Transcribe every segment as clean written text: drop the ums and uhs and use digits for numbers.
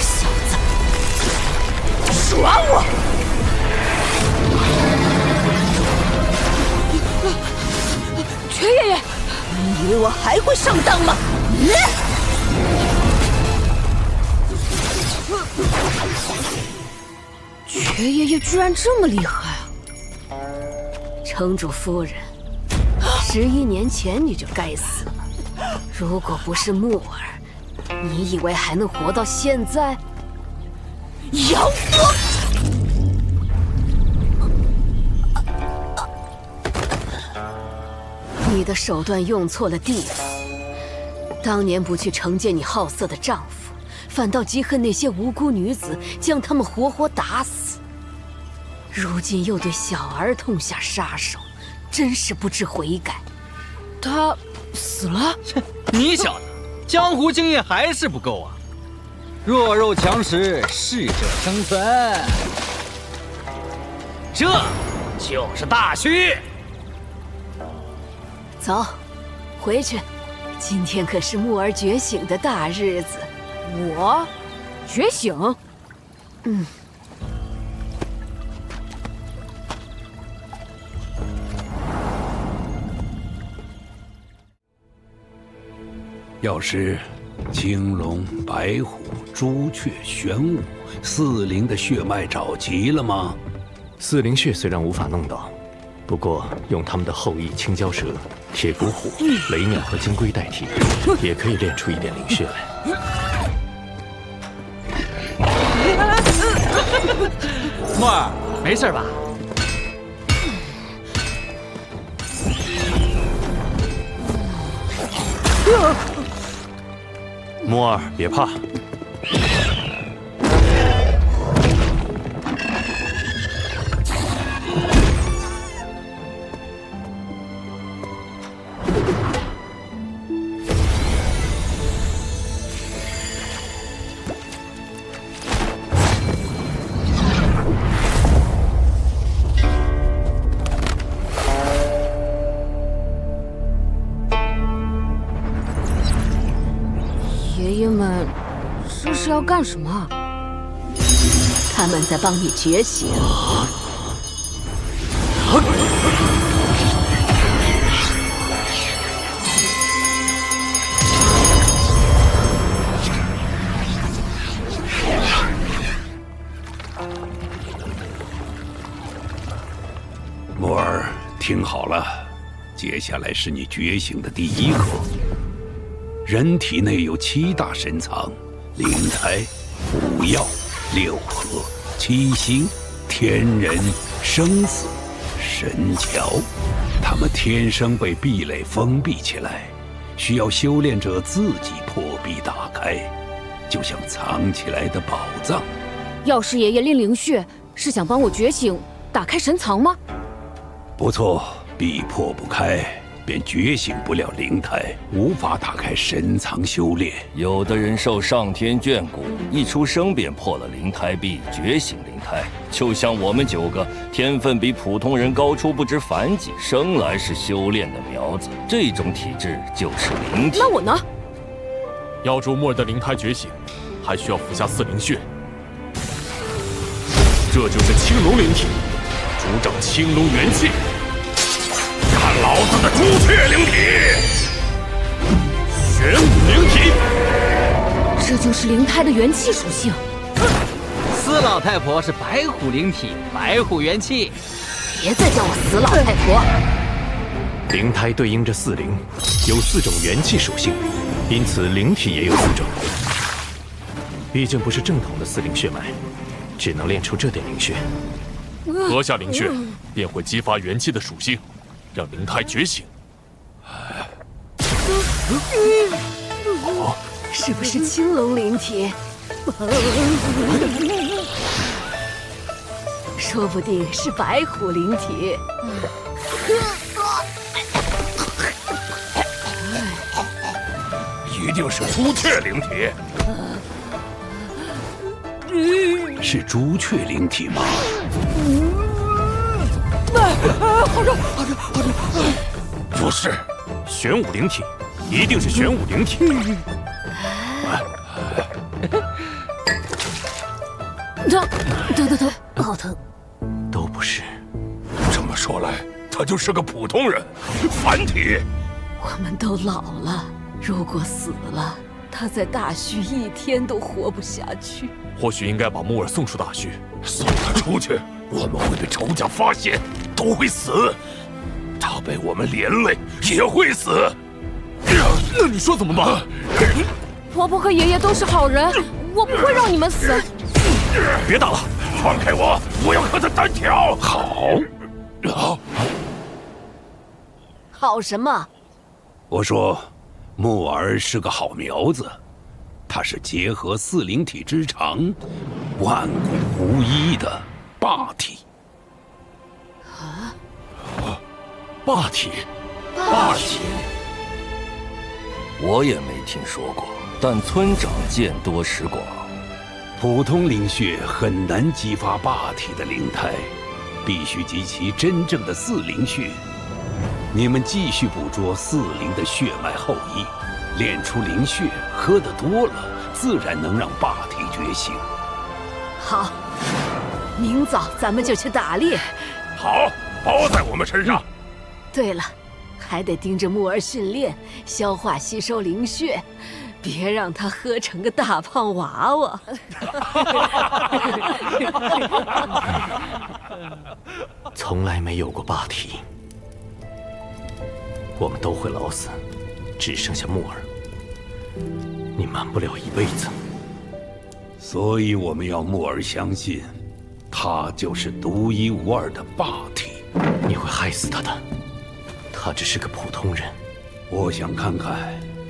小子，耍我！瘸爷爷，你以为我还会上当吗？瘸爷爷居然这么厉害啊！城主夫人，11年前你就该死了。如果不是木耳，你以为还能活到现在？咬我！你的手段用错了地方。当年不去惩戒你好色的丈夫，反倒嫉恨那些无辜女子，将她们活活打死。如今又对小儿痛下杀手，真是不知悔改。他死了？你小子，江湖经验还是不够啊！弱肉强食，适者生存，这就是大虚。走，回去。今天可是木儿觉醒的大日子。我觉醒？要是青龙、白虎、朱雀、玄武四灵的血脉找齐了吗？四灵血虽然无法弄到，不过用他们的后羿、青蛟蛇、铁骨虎、雷鸟和金龟代替，也可以练出一点灵血来。木儿，没事吧？木儿，别怕。爷爷们，这是要干什么？他们在帮你觉醒。木儿，听好了，接下来是你觉醒的第一课。人体内有7大神藏：灵胎、五曜、六合、七星、天人、生死、神桥。它们天生被壁垒封闭起来，需要修炼者自己破壁打开，就像藏起来的宝藏。药师爷爷练灵血是想帮我觉醒，打开神藏吗？不错，壁破不开，便觉醒不了灵胎，无法打开神藏修炼。有的人受上天眷顾，一出生便破了灵胎壁，觉醒灵胎。就像我们9个，天分比普通人高出不知凡几，生来是修炼的苗子。这种体质就是灵体。那我呢？妖主木儿的灵胎觉醒，还需要服下4灵血。这就是青龙灵体，主掌青龙元气。看老子的朱雀灵体，玄武灵体。这就是灵胎的元气属性。司老太婆是白虎灵体，白虎元气。别再叫我死老太婆。灵胎对应着4灵，有4种元气属性，因此灵体也有4种。毕竟不是正统的4灵血脉，只能练出这点灵血。喝下灵血，便会激发元气的属性，让灵胎觉醒。是不是青龙灵体？说不定是白虎灵体。一定是朱雀灵体。是朱雀灵体吗？好热，好热，好热！不是，玄武灵体，一定是玄武灵体。疼，好疼！都不是。这么说来，他就是个普通人，凡体。我们都老了，如果死了，他在大虚一天都活不下去。或许应该把木耳送出大虚。送他出去，我们会被仇家发现，都会死。他被我们连累，也会死。那你说怎么办？婆婆和爷爷都是好人，我不会让你们死。别打了，放开我！我要和他单挑。好。好什么？我说，木儿是个好苗子，他是结合四灵体之长，万古无一的霸体。霸体，霸体，我也没听说过，但村长见多识广。普通灵血很难激发霸体的灵胎，必须集齐真正的四灵血。你们继续捕捉四灵的血脉后裔，练出灵血，喝得多了，自然能让霸体觉醒。好，明早咱们就去打猎。好，包在我们身上。对了，还得盯着木儿训练，消化吸收灵血，别让他喝成个大胖娃娃。从来没有过霸体，我们都会老死，只剩下木儿，你瞒不了一辈子。所以我们要木儿相信，他就是独一无二的霸体。你会害死他的，他只是个普通人。我想看看，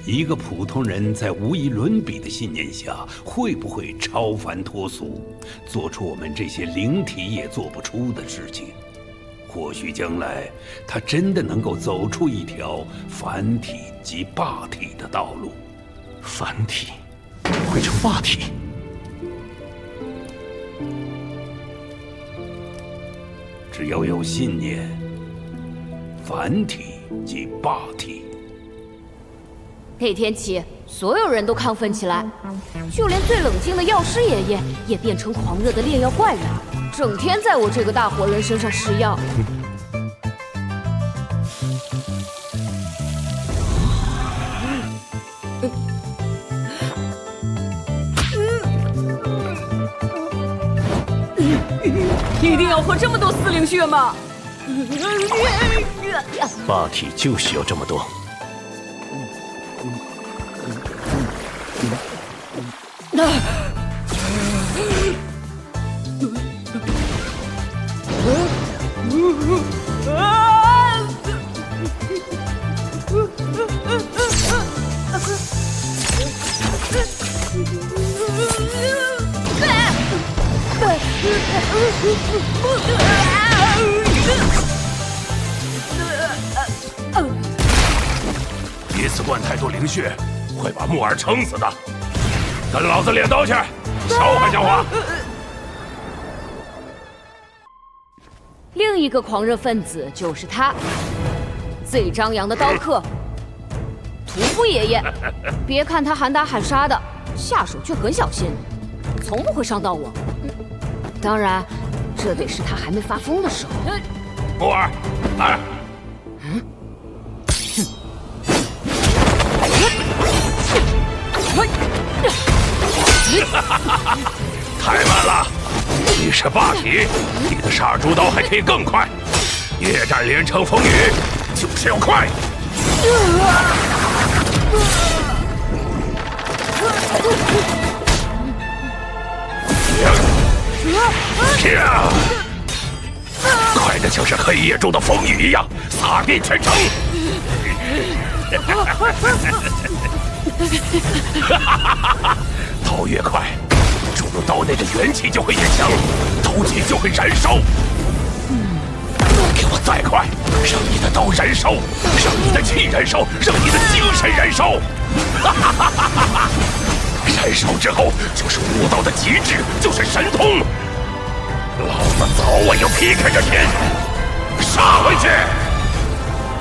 一个普通人在无以伦比的信念下，会不会超凡脱俗，做出我们这些灵体也做不出的事情。或许将来他真的能够走出一条凡体及霸体的道路。凡体会成霸体？只要有信念，凡体即霸体。那天起，所有人都亢奋起来，就连最冷静的药师爷爷也变成狂热的炼药怪人，整天在我这个大活人身上施药。一定要喝这么多四灵血吗？霸体就需要这么多。一次灌太多灵血，会把木耳撑死的。跟老子练刀去，消化消化。另一个狂热分子就是他，最张扬的刀客屠夫爷爷。别看他喊打喊杀的，下手却很小心，从不会伤到我。当然，这得是他还没发疯的时候。木耳，来。太慢了，你是霸体，你的杀猪刀还可以更快。夜战连城风雨就是要快。快的像是黑夜中的风雨一样，洒遍全城。刀越快，注入刀内的元气就会越强，刀气就会燃烧。给我再快，让你的刀燃烧，让你的气燃烧，让你的精神燃烧。燃烧之后就是武道的极致，就是神通。老子早晚要劈开这天，杀回去！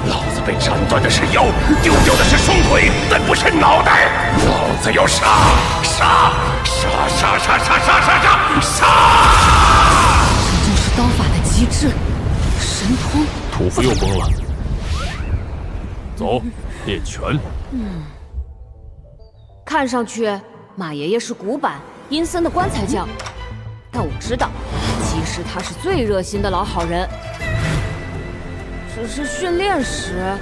老子被斩断的是腰，丢掉的是双腿，但不是脑袋。老子要杀！杀！杀！杀！杀！杀！杀！杀！杀！杀！志神通。屠夫又疯了。走，练拳。看上去马爷爷是古板阴森的棺材匠，但我知道，其实他是最热心的老好人。只是训练时，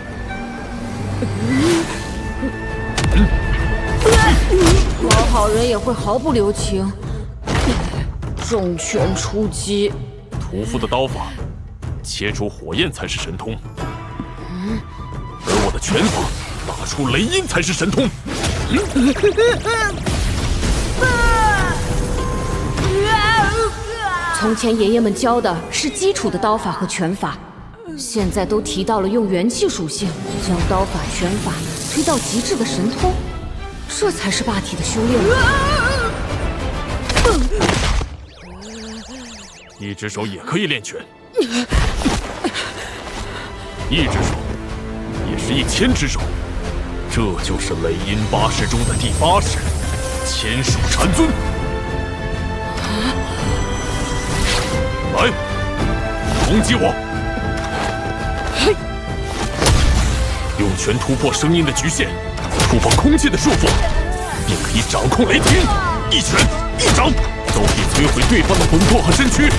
老好人也会毫不留情，重拳出击。屠夫的刀法，切出火焰才是神通，而我的拳法，打出雷音才是神通。从前爷爷们教的是基础的刀法和拳法，现在都提到了用元气属性将刀法拳法推到极致的神通，这才是霸体的修炼。一只手也可以练拳，一只手也是1000只手，这就是雷音8式中的第8式——千手禅尊。来，攻击我！用拳突破声音的局限，突破空气的束缚，并可以掌控雷霆。一拳一掌都可以摧毁对方的魂魄和身躯，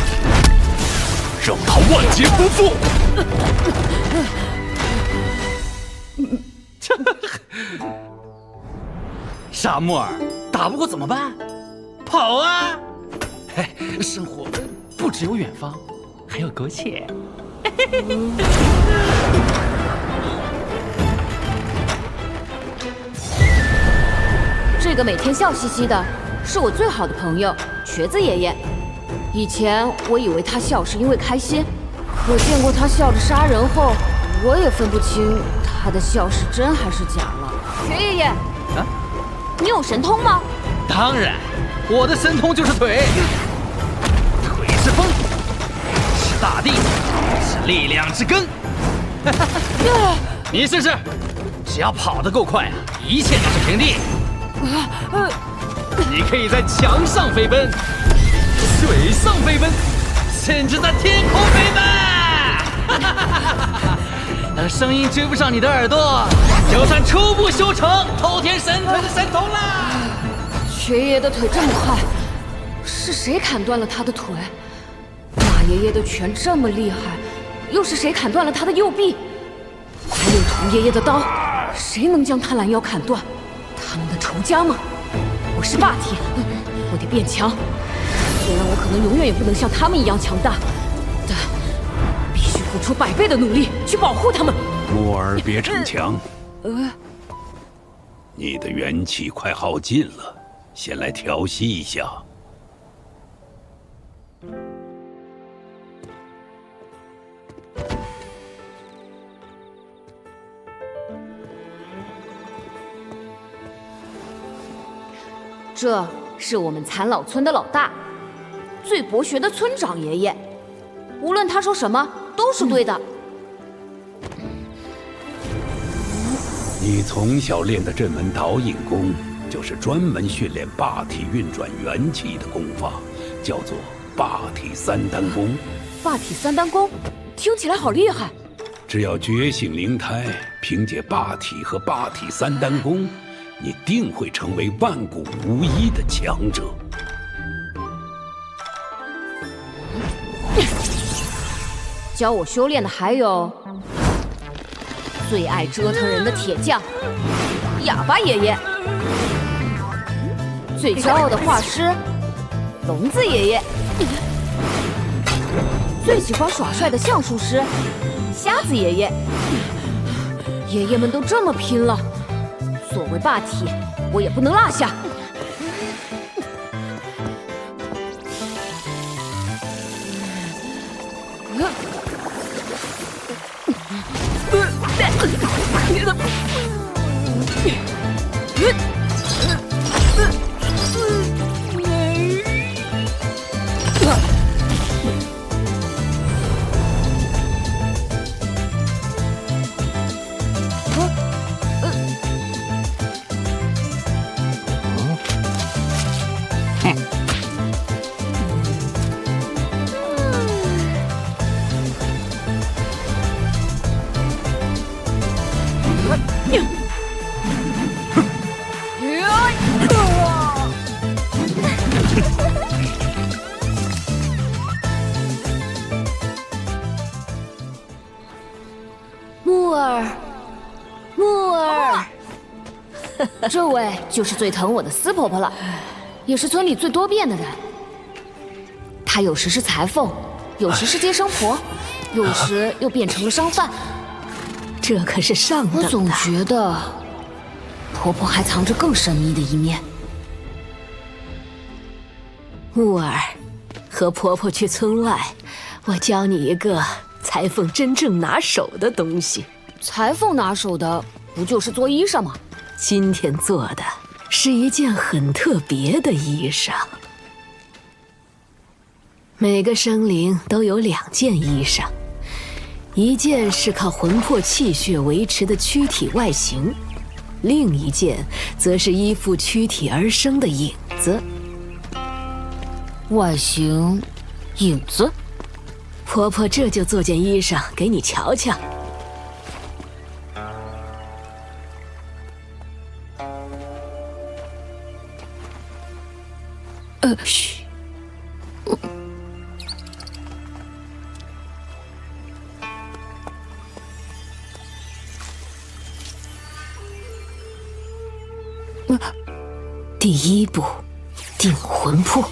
让他万劫不复。沙漠儿，打不过怎么办？跑啊！嘿，生活不只有远方，还有苟且。这个每天笑嘻嘻的，是我最好的朋友瘸子爷爷。以前我以为他笑是因为开心，可见过他笑着杀人后，我也分不清他的笑是真还是假了。瘸爷爷，啊，你有神通吗？当然，我的神通就是腿。腿是风，是大地，是力量之根。你试试，只要跑得够快啊，一切都是平地。你可以在墙上飞奔，水上飞奔，甚至在天空飞奔。那声音追不上你的耳朵，就算初步修成偷天神腿的神通啦。瘸爷爷的腿这么快，是谁砍断了他的腿？马爷爷的拳这么厉害，又是谁砍断了他的右臂？还有屠爷爷的刀，谁能将他拦腰砍断？他们的仇家吗？我是霸体，我得变强。虽然我可能永远也不能像他们一样强大，但必须付出100倍的努力去保护他们。木儿，别逞强。你的元气快耗尽了，先来调息一下。这是我们残老村的老大，最博学的村长爷爷，无论他说什么都是对的。你从小练的这门导引功，就是专门训练霸体运转元气的功法，叫做霸体3丹功。霸体3丹功听起来好厉害。只要觉醒灵胎，凭借霸体和霸体3丹功，你定会成为万古无一的强者。教我修炼的还有最爱折腾人的铁匠哑巴爷爷，最骄傲的画师聋子爷爷，最喜欢耍帅的相术师瞎子爷爷。爷爷们都这么拼了，作为霸体，我也不能落下。这位就是最疼我的司婆婆了，也是村里最多变的人。她有时是裁缝，有时是接生婆，有时又变成了商贩。这可是上等的。我总觉得婆婆还藏着更神秘的一面。木儿，和婆婆去村外，我教你一个裁缝真正拿手的东西。裁缝拿手的不就是做衣裳吗？今天做的是一件很特别的衣裳。每个生灵都有2件衣裳，一件是靠魂魄气血维持的躯体外形，另一件则是依附躯体而生的影子。外形，影子。婆婆这就做件衣裳给你瞧瞧。嘘。第1步，定魂魄。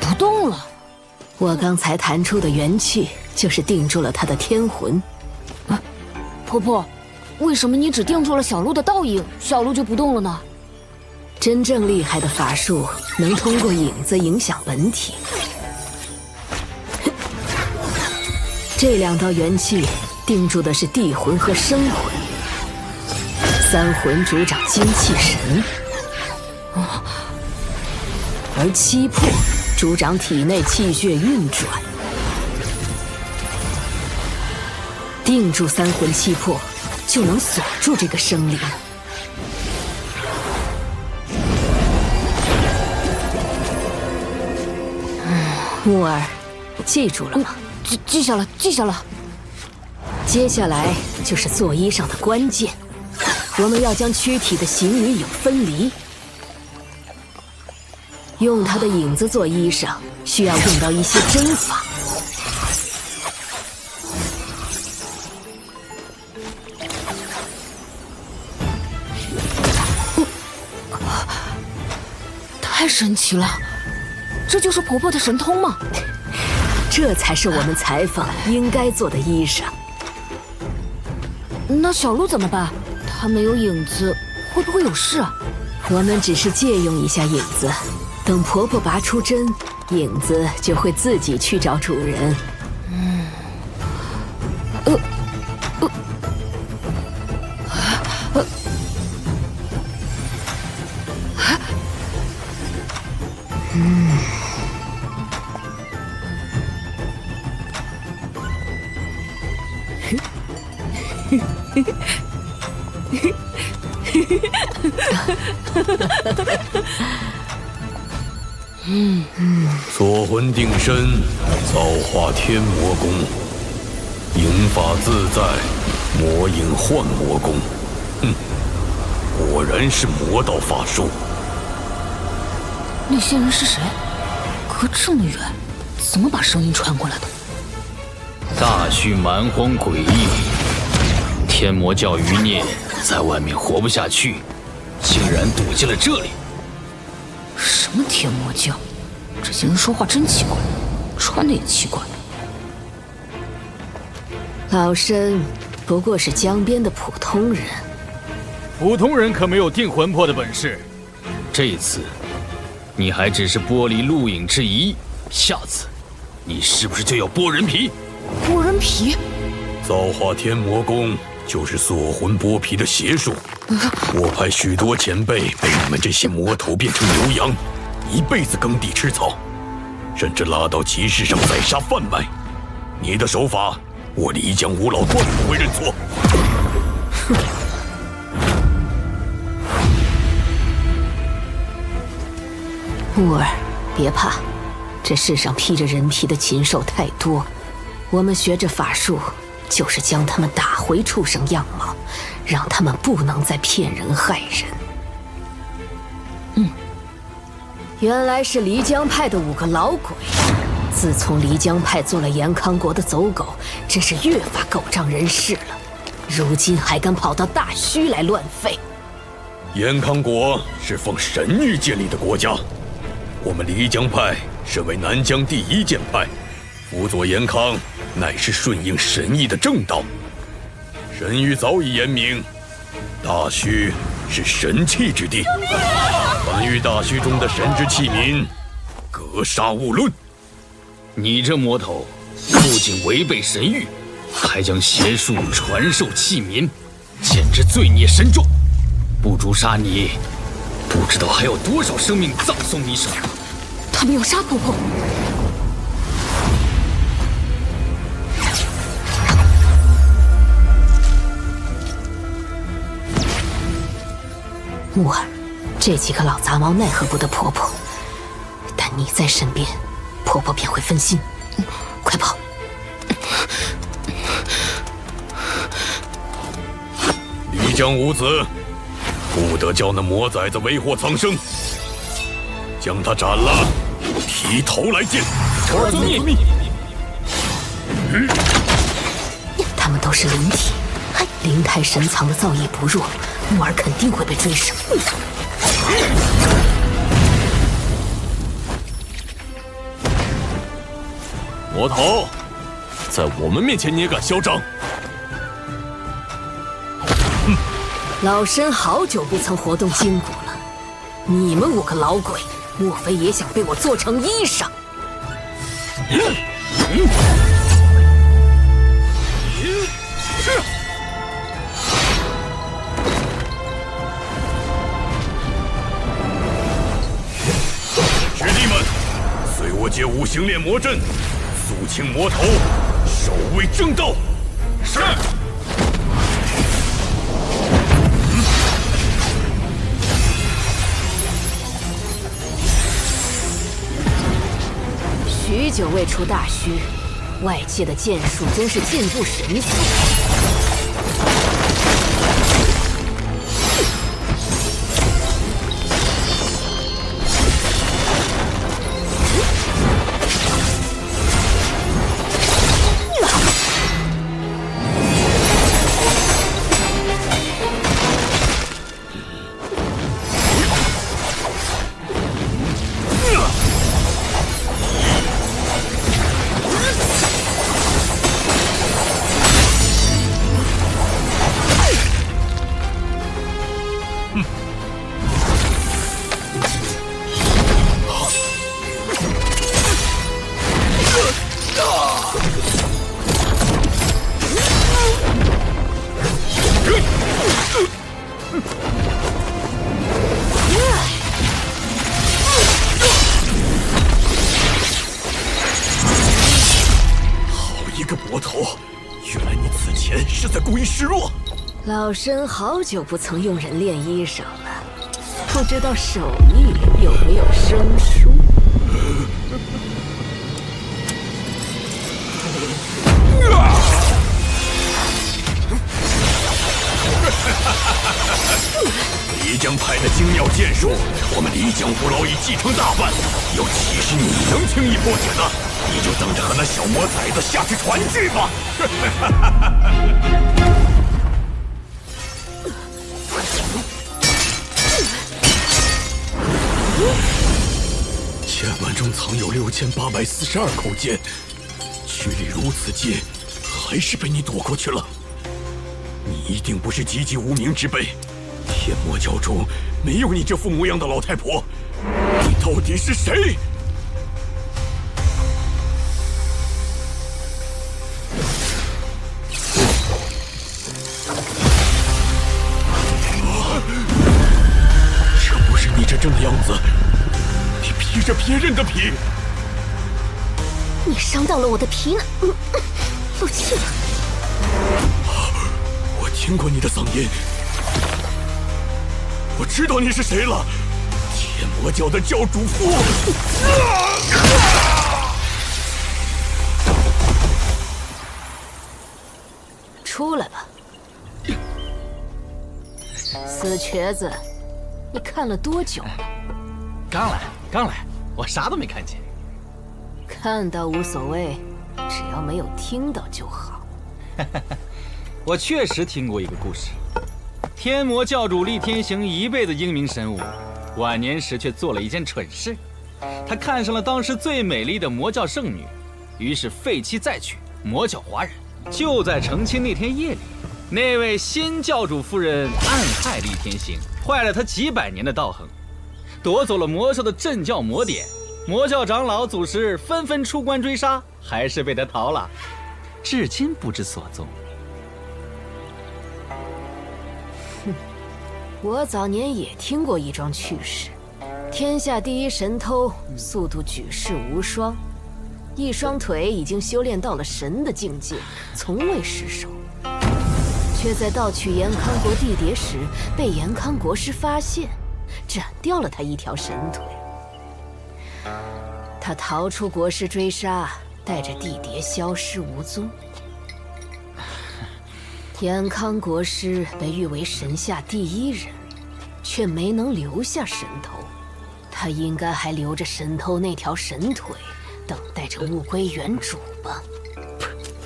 不动了。我刚才弹出的元气，就是定住了他的天魂。婆婆，为什么你只定住了小鹿的倒影，小鹿就不动了呢？真正厉害的法术，能通过影子影响本体。这2道元气定住的是地魂和生魂，3魂主掌精气神，而7魄主掌体内气血运转。定住3魂7魄，就能锁住这个生灵。木儿，记住了吗？记下了，记下了。接下来就是做衣裳的关键，我们要将躯体的形与影分离。用它的影子做衣裳，需要用到一些针法。太神奇了，这就是婆婆的神通吗？这才是我们裁缝应该做的衣裳。那小鹿怎么办？它没有影子，会不会有事啊？我们只是借用一下影子，等婆婆拔出针，影子就会自己去找主人。锁魂定身，造化天魔功，影法自在，魔影幻魔功。果然是魔道法术。那些人是谁？隔这么远，怎么把声音传过来的？大绪蛮荒诡异，天魔教余孽在外面活不下去，竟然堵进了这里。什么天魔教？这些人说话真奇怪，穿的也奇怪。老身不过是江边的普通人，普通人可没有定魂魄的本事。这次，你还只是剥离鹿影之一，下次，你是不是就要剥人皮？剥人皮？造化天魔功就是锁魂剥皮的邪术。我派许多前辈被你们这些魔头变成牛羊，一辈子耕地吃草，甚至拉到集市上宰杀贩卖。你的手法，我漓江五老断不会认错。木儿，别怕，这世上披着人皮的禽兽太多，我们学着法术，就是将他们打回畜生样貌，让他们不能再骗人害人。原来是漓江派的5个老鬼。自从漓江派做了延康国的走狗，真是越发狗仗人势了。如今还敢跑到大虚来乱吠。延康国是奉神谕建立的国家，我们漓江派身为南疆第一剑派，辅佐延康乃是顺应神意的正道。神谕早已言明，大虚是神器之地，凡遇大虚中的神之器皿，格杀勿论。你这魔头，不仅违背神谕，还将邪术传授器民，简直罪孽深重。不诛杀你，不知道还有多少生命葬送你手。他们要杀婆婆。木儿，这几个老杂毛奈何不得婆婆，但你在身边，婆婆便会分心。快跑！漓江五子，不得叫那魔崽子为祸苍生，将他斩了，提头来见。徒儿遵命。他们都是灵体，灵胎神藏的造诣不弱，木儿肯定会被追上。魔头，在我们面前你也敢嚣张？老身好久不曾活动筋骨了，你们5个老鬼，莫非也想被我做成衣裳？师弟们，随我借五行炼魔阵，肃清魔头，守卫正道。是。许久未出大虚，外界的剑术真是进步神速。老身好久不曾用人练衣裳了，不知道手艺有没有生疏。漓江派的精妙剑术，我们漓江五老已继承大半，又岂是你能轻易破解的？你就等着和那小魔崽子下去团聚吧！千万中藏有6842口剑，距离如此近，还是被你躲过去了。你一定不是籍籍无名之辈，天魔教中没有你这副模样的老太婆。你到底是谁？这不是你这正的样子，你披着别人的皮。你伤到了我的皮呢，漏气了。我听过你的嗓音，我知道你是谁了，天魔教的教主父。出来吧，死瘸子，你看了多久了？刚来。刚来，我啥都没看见。看到无所谓，只要没有听到就好。我确实听过一个故事，天魔教主厉天行一辈子英明神武，晚年时却做了一件蠢事。他看上了当时最美丽的魔教圣女，于是废妻再娶，魔教华人。就在成亲那天夜里，那位新教主夫人暗害厉天行，坏了他几百年的道行，夺走了魔兽的镇教魔典。魔教长老祖师纷纷出关追杀，还是被他逃了，至今不知所踪。我早年也听过一桩趣事：天下第一神偷，速度举世无双，一双腿已经修炼到了神的境界，从未失手，却在盗取延康国地碟时被延康国师发现，斩掉了他一条神腿。他逃出国师追杀，带着地碟消失无踪。延康国师被誉为神下第一人，却没能留下神头。他应该还留着神偷那条神腿，等待着物归原主吧。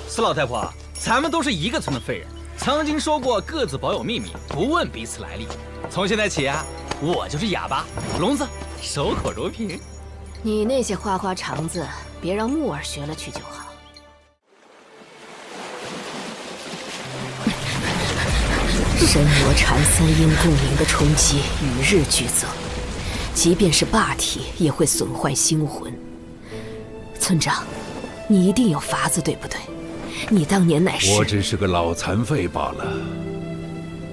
司老太婆，咱们都是一个村的废人，曾经说过各自保有秘密，不问彼此来历。从现在起啊，我就是哑巴，聋子守口如瓶。你那些花花肠子，别让木儿学了去就好。神魔禅三阴共鸣的冲击与日俱增，即便是霸体也会损坏星魂。村长，你一定有法子，对不对？你当年乃是……我只是个老残废罢了。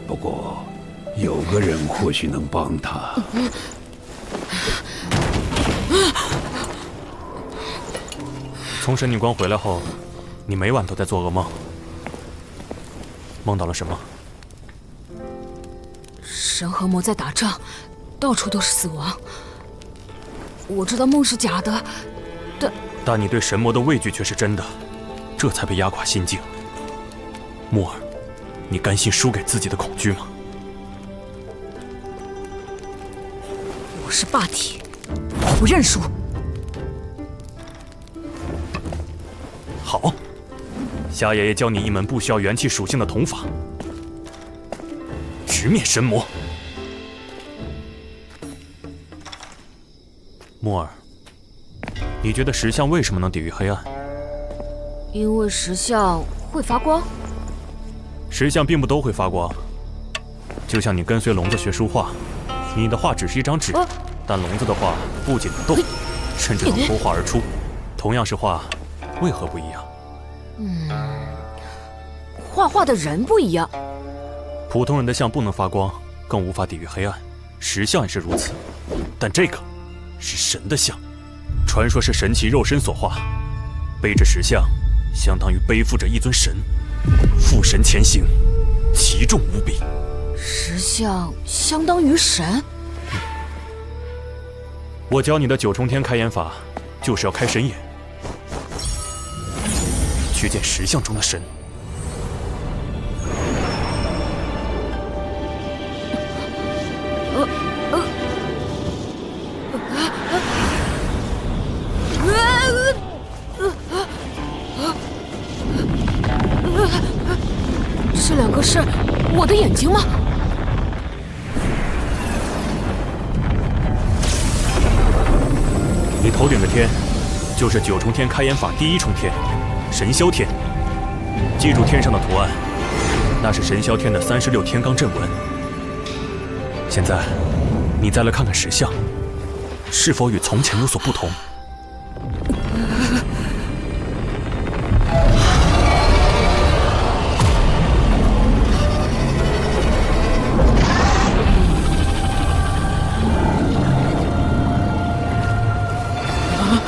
不过，有个人或许能帮他。从神女关回来后，你每晚都在做噩梦。梦到了什么？神和魔在打仗，到处都是死亡。我知道梦是假的，但你对神魔的畏惧却是真的，这才被压垮心境。木儿，你甘心输给自己的恐惧吗？我是霸体，我不认输。好，夏爷爷教你一门不需要元气属性的统法，直面神魔。木儿，你觉得石像为什么能抵御黑暗？因为石像会发光。石像并不都会发光，就像你跟随聋子学书画，你的画只是一张纸，但聋子的画不仅能动，甚至能脱画而出。同样是画，为何不一样？画画的人不一样。普通人的像不能发光，更无法抵御黑暗，石像也是如此。但这个是神的像，传说是神其肉身所化，背着石像，相当于背负着一尊神，负神前行，奇重无比。石像相当于神。我教你的九重天开眼法，就是要开神眼，去见石像中的神。这两个是我的眼睛吗？你头顶的天，就是九重天开眼法第一重天，神霄天。记住天上的图案，那是神霄天的36天罡阵纹。现在，你再来看看石像，是否与从前有所不同？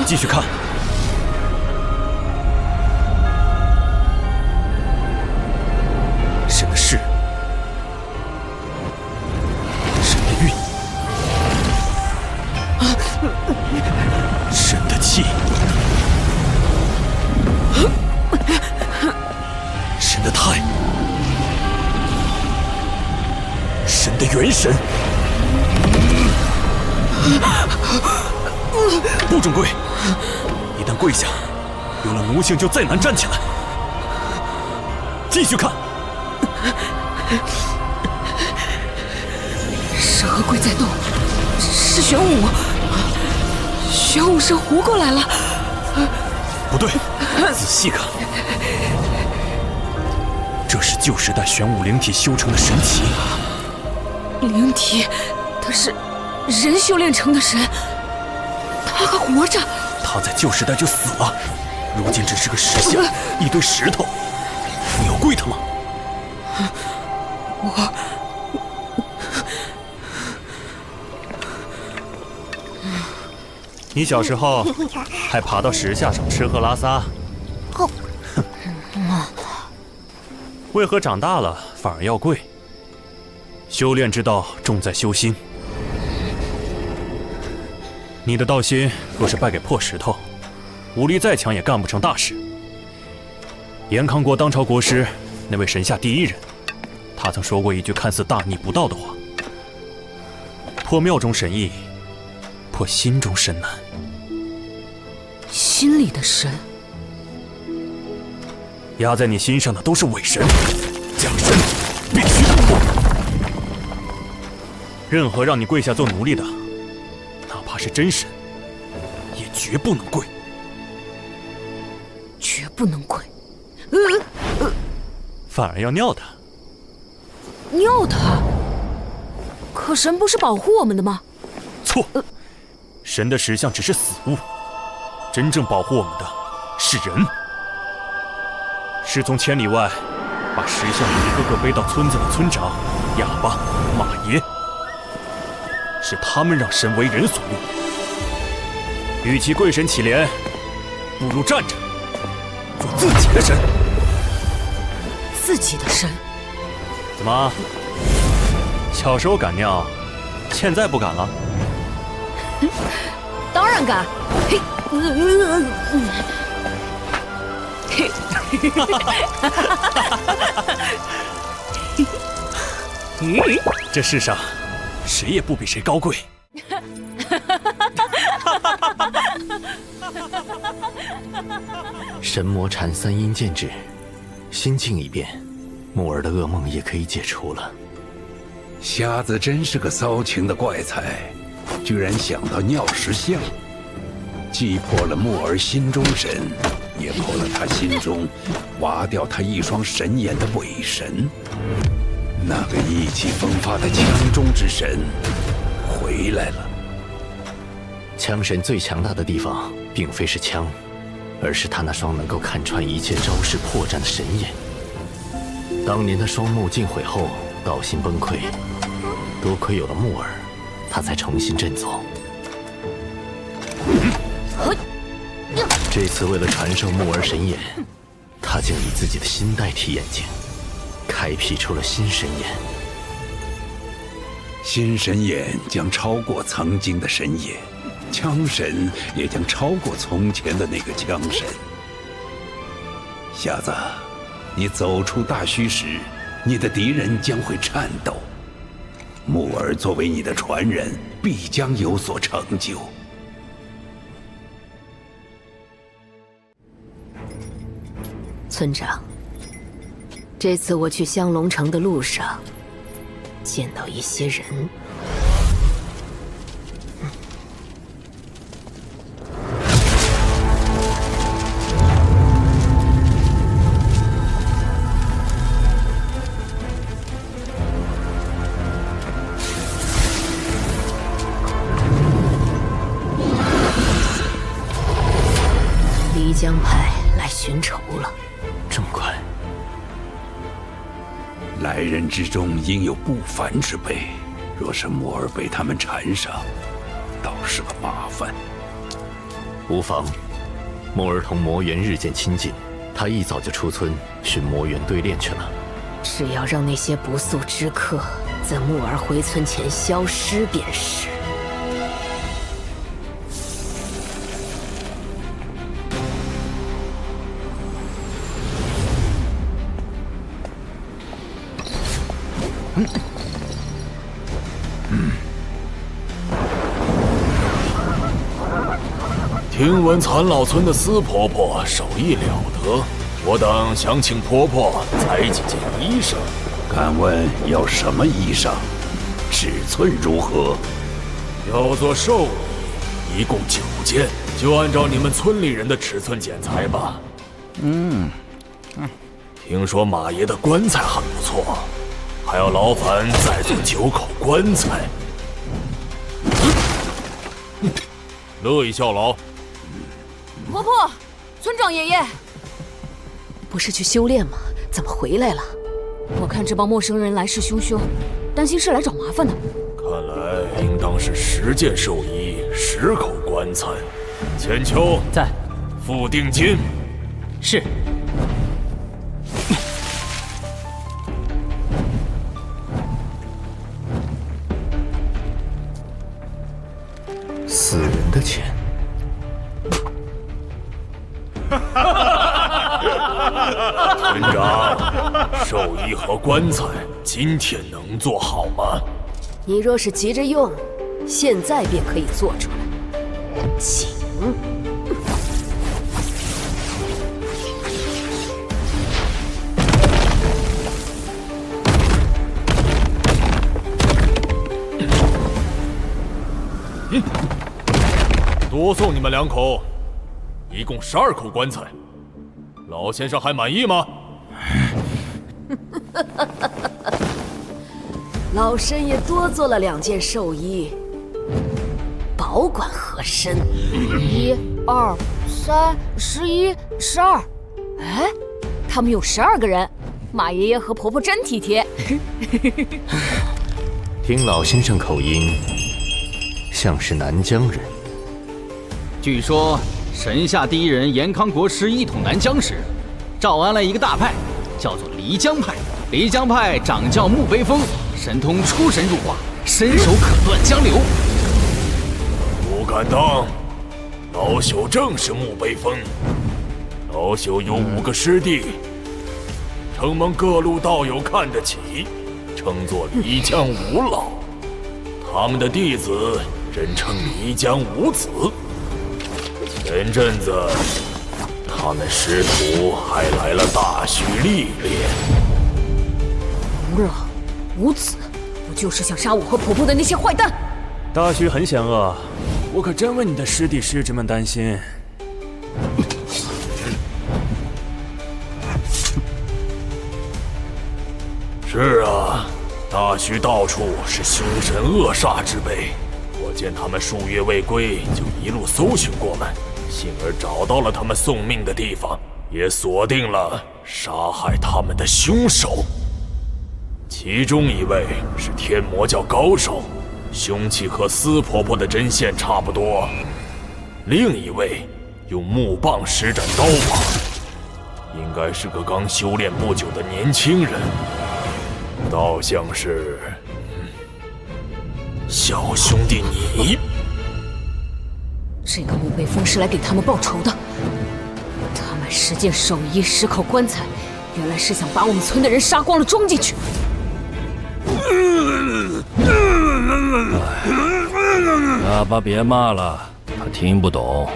继续看，神的势，神的韵，神的气，神的态，神的元神。不准跪！一旦跪下，有了奴性就再难站起来。继续看。是河龟在动，是玄武。玄武神活过来了。不对，仔细看，这是旧时代玄武灵体修成的神奇。灵体，他是人修炼成的神，他还活着。他在旧时代就死了，如今只是个石像，一堆石头。你要跪他吗？你小时候还爬到石架上吃喝拉撒，为何长大了反而要跪？修炼之道重在修心。你的道心若是败给破石头，武力再强也干不成大事。延康国当朝国师，那位神下第一人，他曾说过一句看似大逆不道的话：破庙中神易，破心中神难。心里的神，压在你心上的都是伪神，假神必须打破。任何让你跪下做奴隶的，哪怕是真神，也绝不能跪。绝不能跪。反而要尿他。尿他？可神不是保护我们的吗？错，神的石像只是死物，真正保护我们的是人。是从千里外把石像一个个背到村子的村长、哑巴、马爷，是他们让神为人所用。与其跪神乞怜，不如站着做自己的神。自己的神？怎么？小时候敢尿，现在不敢了？当然敢。嘿，这世上谁也不比谁高贵。神魔禅三阴剑指，心境一变，木儿的噩梦也可以解除了。瞎子真是个骚情的怪才，居然想到尿石像，既破了木儿心中神，也破了他心中挖掉他一双神眼的伪神。那个意气风发的枪中之神回来了。枪神最强大的地方，并非是枪，而是他那双能够看穿一切招式破绽的神眼。当年的双目尽毁后，道心崩溃，多亏有了木儿，他才重新振作。这次为了传授木儿神眼，他竟以自己的心代替眼睛，开辟出了新神眼。新神眼将超过曾经的神眼，枪神也将超过从前的那个枪神。瞎子，你走出大虚时，你的敌人将会颤抖。木儿作为你的传人，必将有所成就。村长，这次我去香龙城的路上，见到一些人。漓江派来寻仇了。这么快？来人之中应有不凡之辈，若是木儿被他们缠上，倒是个麻烦。无妨，木儿同魔猿日渐亲近，他一早就出村寻魔猿对练去了。只要让那些不速之客在木儿回村前消失便是。听闻残老村的司婆婆手艺了得，我等想请婆婆裁几件衣裳。敢问要什么衣裳？尺寸如何？要做寿衣，一共9件，就按照你们村里人的尺寸剪裁吧。听说马爷的棺材很不错，还要劳烦再做9口棺材。乐意效劳。婆婆，村长爷爷，不是去修炼吗？怎么回来了？我看这帮陌生人来势汹汹，担心是来找麻烦的。看来应当是10件寿衣，10口棺材。千秋在，付定金。是。死人的钱。村长，寿衣和棺材今天能做好吗？你若是急着用，现在便可以做出来。请。多送你们2口，一共12口棺材。老先生还满意吗？老身也多做了2件寿衣，保管合身。1、2、3、11、12。哎，他们有12个人，马爷爷和婆婆真体贴。听老先生口音，像是南疆人。据说神下第一人严康国师一统南疆时，召安了一个大派，叫做漓江派。漓江派掌教墓碑峰，神通出神入化，伸手可断江流。不敢当，老朽正是墓碑峰。老朽有5个师弟，承蒙各路道友看得起，称作漓江5老。他们的弟子人称漓江5子。前阵子，他们师徒还来了大徐历练。5老5子，不就是想杀我和婆婆的那些坏蛋？大徐很险恶，我可真为你的师弟师侄们担心。是啊，大徐到处是凶神恶煞之辈。我见他们数月未归，就一路搜寻过门，幸而找到了他们送命的地方，也锁定了杀害他们的凶手。其中一位是天魔教高手，凶器和司婆婆的针线差不多；另一位用木棒施展刀法，应该是个刚修炼不久的年轻人，倒像是小兄弟你。这个墓碑峰是来给他们报仇的。他买10件寿衣，10口棺材，原来是想把我们村的人杀光了装进去。爸爸别骂了，他听不懂。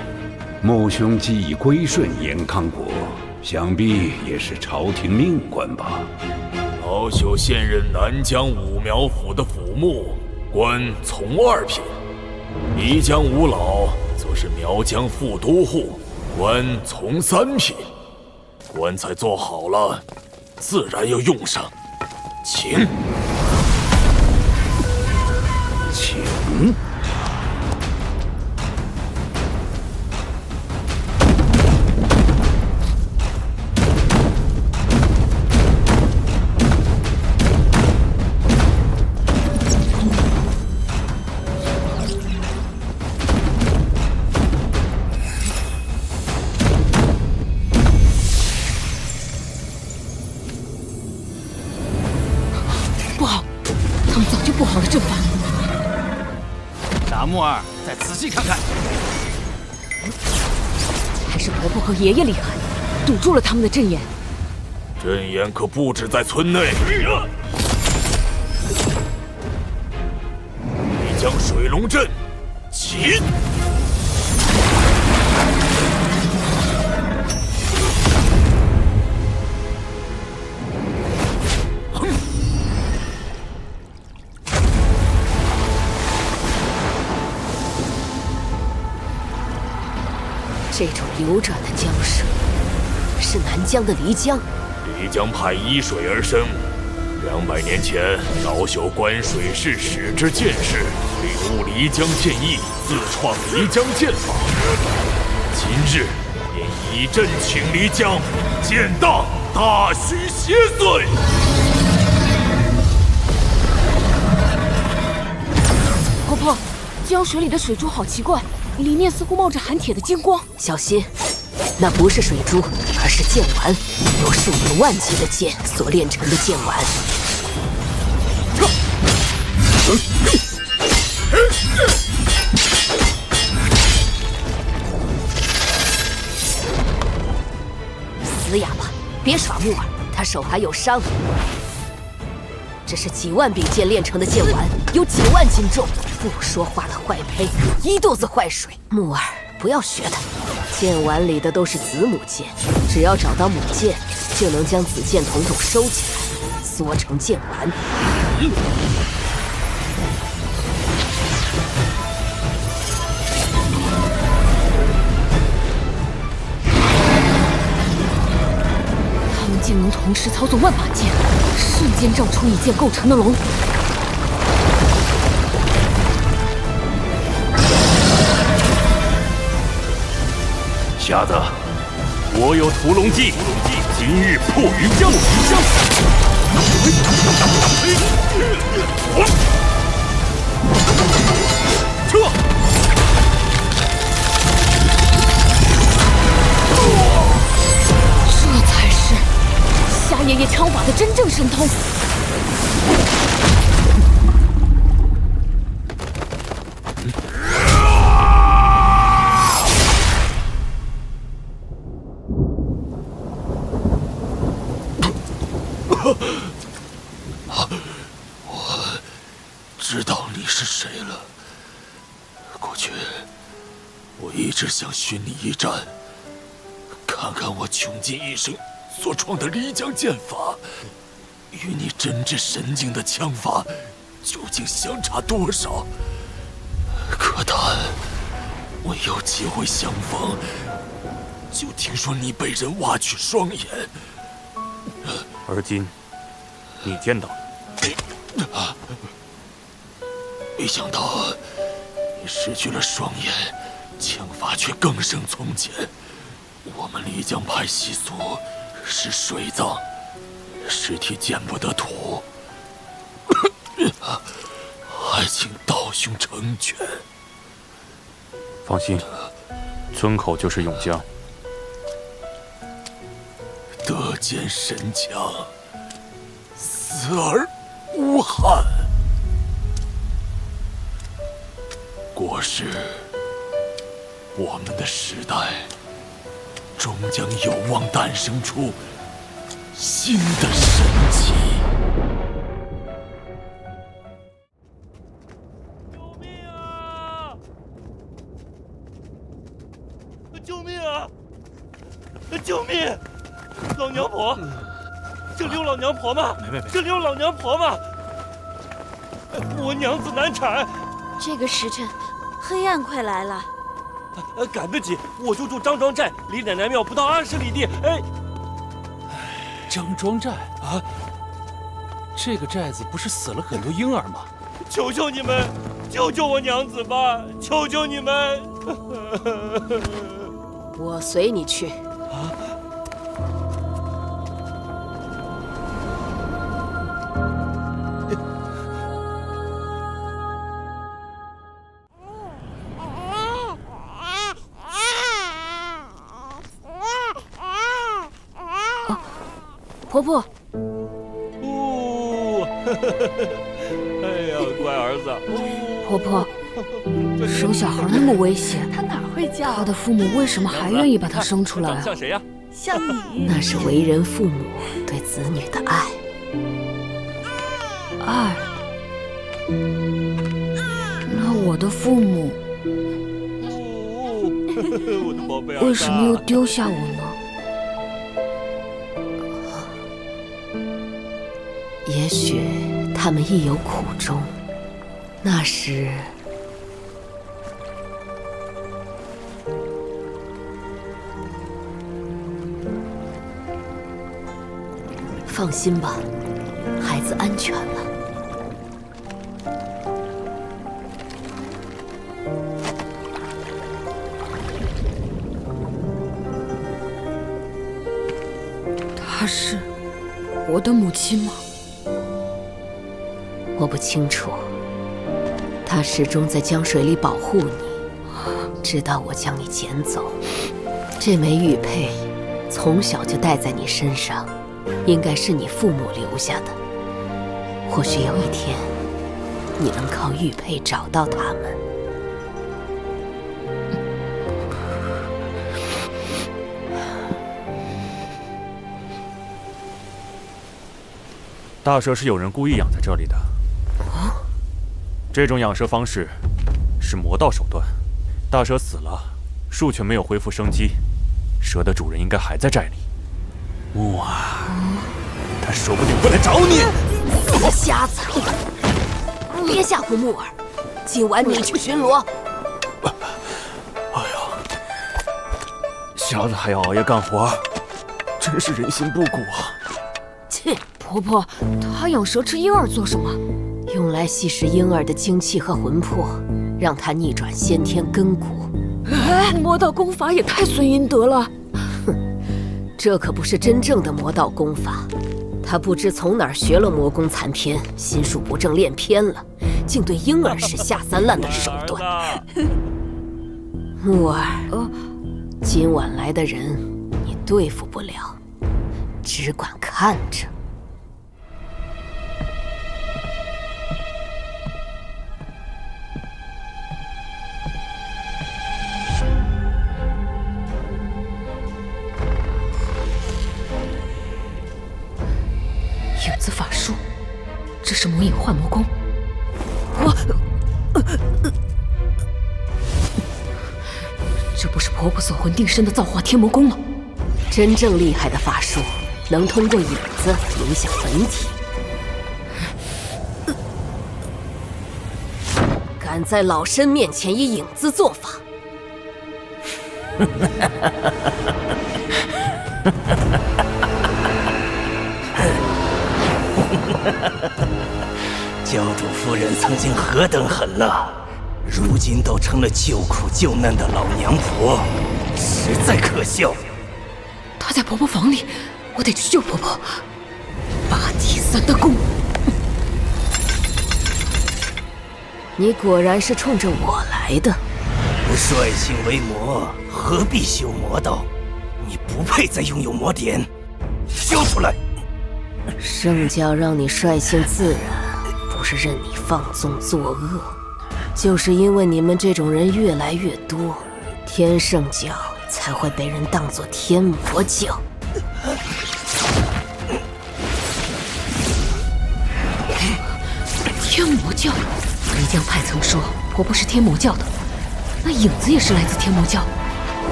穆兄既已归顺严康国，想必也是朝廷命官吧？老朽现任南疆武苗府的府牧，官从2品；漓江5老则是苗疆副都护，官从3品。棺材做好了，自然要用上，请。请。不好，他们早就布好了阵法。大木儿，再仔细看看。还是婆婆和爷爷厉害，堵住了他们的阵眼。阵眼可不止在村内。漓江水龙阵，起！这种流转的江水，是南疆的漓江。漓江派依水而生，200年前老朽观水势使之剑士，领悟漓江剑意，自创漓江剑法。今日便以阵请漓江，剑荡大须邪祟。婆婆，江水里的水珠好奇怪，里面似乎冒着寒铁的金光。小心，那不是水珠，而是剑丸，由数以万计的剑所炼成的剑丸。死哑巴，别耍木耳，他手还有伤。这是几万柄剑炼成的剑丸，有几万斤重。不说话的坏胚，一肚子坏水。木耳，不要学他。剑丸里的都是子母剑，只要找到母剑，就能将子剑筒筒收起来，缩成剑丸。他们竟能同时操作万把剑，瞬间造出以剑构成的龙。瞎子，我有屠龙计，今日破鱼江。撤！这才是夏爷爷枪法的真正神通。我知道你是谁了。过去我一直想寻你一战，看看我穷尽一生所创的漓江剑法，与你真至神境的枪法究竟相差多少？可叹我有机会相逢，就听说你被人挖去双眼。而今，你见到了。没想到你失去了双眼，枪法却更胜从前。我们漓江派习俗是水葬，尸体见不得土，还请道兄成全。放心，村口就是永江。得见神枪，死而无憾。国师，我们的时代终将有望诞生出新的神奇。救命啊！救命啊！救命！老娘婆，这里有老娘婆吗？没，这里有老娘婆吗？我娘子难产。这个时辰，黑暗快来了。赶得及，我就住张庄寨，离奶奶庙不到20里地。哎，张庄寨啊，这个寨子不是死了很多婴儿吗？求求你们，救救我娘子吧！求求你们！我随你去。啊！婆婆，哎呀，乖儿子！婆婆，生小孩那么危险，他哪会叫？他的父母为什么还愿意把他生出来啊？像谁呀？像你。那是为人父母对子女的爱。爱？那我的父母我的宝贝儿子，为什么又丢下我呢？也许他们亦有苦衷。那时，放心吧，孩子安全了。她是我的母亲吗？我不清楚，她始终在江水里保护你，直到我将你捡走。这枚玉佩从小就戴在你身上，应该是你父母留下的。或许有一天，你能靠玉佩找到他们。大蛇是有人故意养在这里的。这种养蛇方式是魔道手段。大蛇死了，树却没有恢复生机，蛇的主人应该还在寨里。木儿，他说不定会来找你。死个瞎子！别吓唬木儿，今晚你去巡逻。哎呀，瞎子还要熬夜干活，真是人心不古啊！切！婆婆，她养蛇吃婴儿做什么？用来吸食婴儿的精气和魂魄，让他逆转先天根骨。魔道功法也太损阴德了。哼，这可不是真正的魔道功法。他不知从哪儿学了魔功残篇，心术不正练偏了，竟对婴儿使下三滥的手段。木儿，今晚来的人你对付不了，只管看着。影子法术，这是魔影幻魔功。这不是婆婆锁魂定身的造化天魔功吗？真正厉害的法术，能通过影子影响本体。敢在老身面前以影子做法，教主夫人曾经何等狠辣，如今都成了救苦救难的老娘婆，实在可笑。她在婆婆房里，我得去救婆婆。八体三的功，你果然是冲着我来的。率性为魔，何必修魔道？你不配再拥有魔典，交出来！圣教让你率性自然，不是任你放纵作恶，就是因为你们这种人越来越多，天圣教才会被人当作天魔教。天魔教，飞江派曾说婆婆是天魔教的，那影子也是来自天魔教。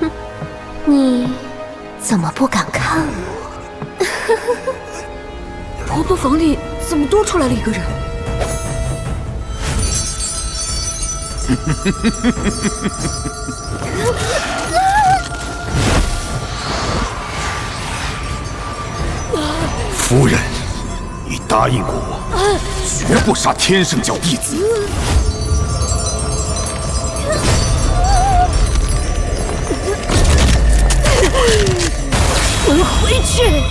哼，你怎么不敢看我？婆婆房里怎么多出来了一个人？夫人，你答应过我，绝不杀天圣教弟子。滚回去！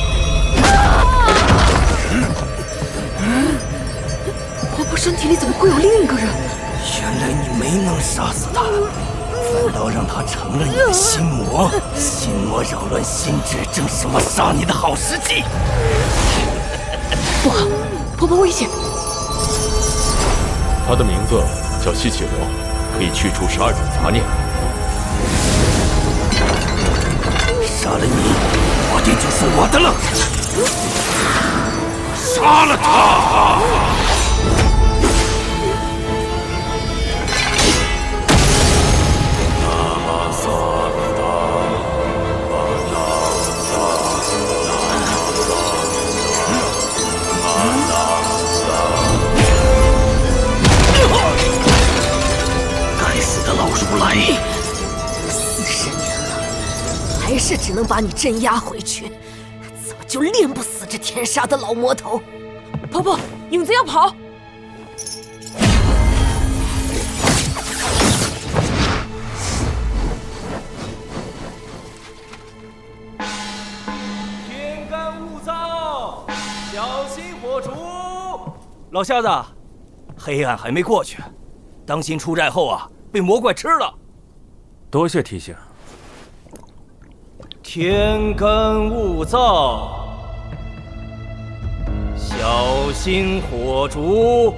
婆婆身体里怎么会有另一个人？原来你没能杀死他，反倒让他成了你的心魔。心魔扰乱心智，正是我杀你的好时机。不好，婆婆危险！他的名字叫西气流，可以去除12种杂念。杀了你，魔典就是我的了。杀了他！该死的老如来！40年了，还是只能把你镇压回去。么就练不死这天杀的老魔头？婆婆，影子要跑！天干物燥，小心火烛。老瞎子，黑暗还没过去，当心出寨后啊被魔怪吃了。多谢提醒。天干物燥，小心火烛。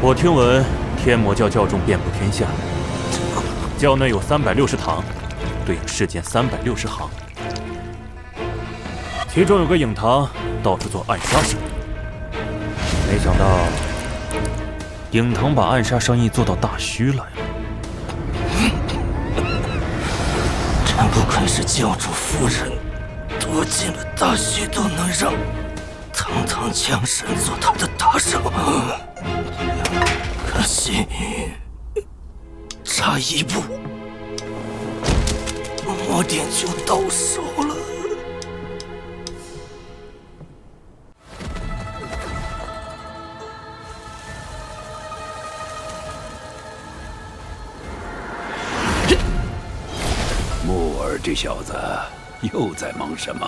我听闻天魔教教众遍布天下，教内有360堂，对应世间360行。其中有个影堂，到处做暗杀生意。没想到影堂把暗杀生意做到大虚来了。真不愧是教主夫人，多进了大虚都能让堂堂枪神做他的打手。可惜差一步，魔典就到手了。木耳这小子又在忙什么？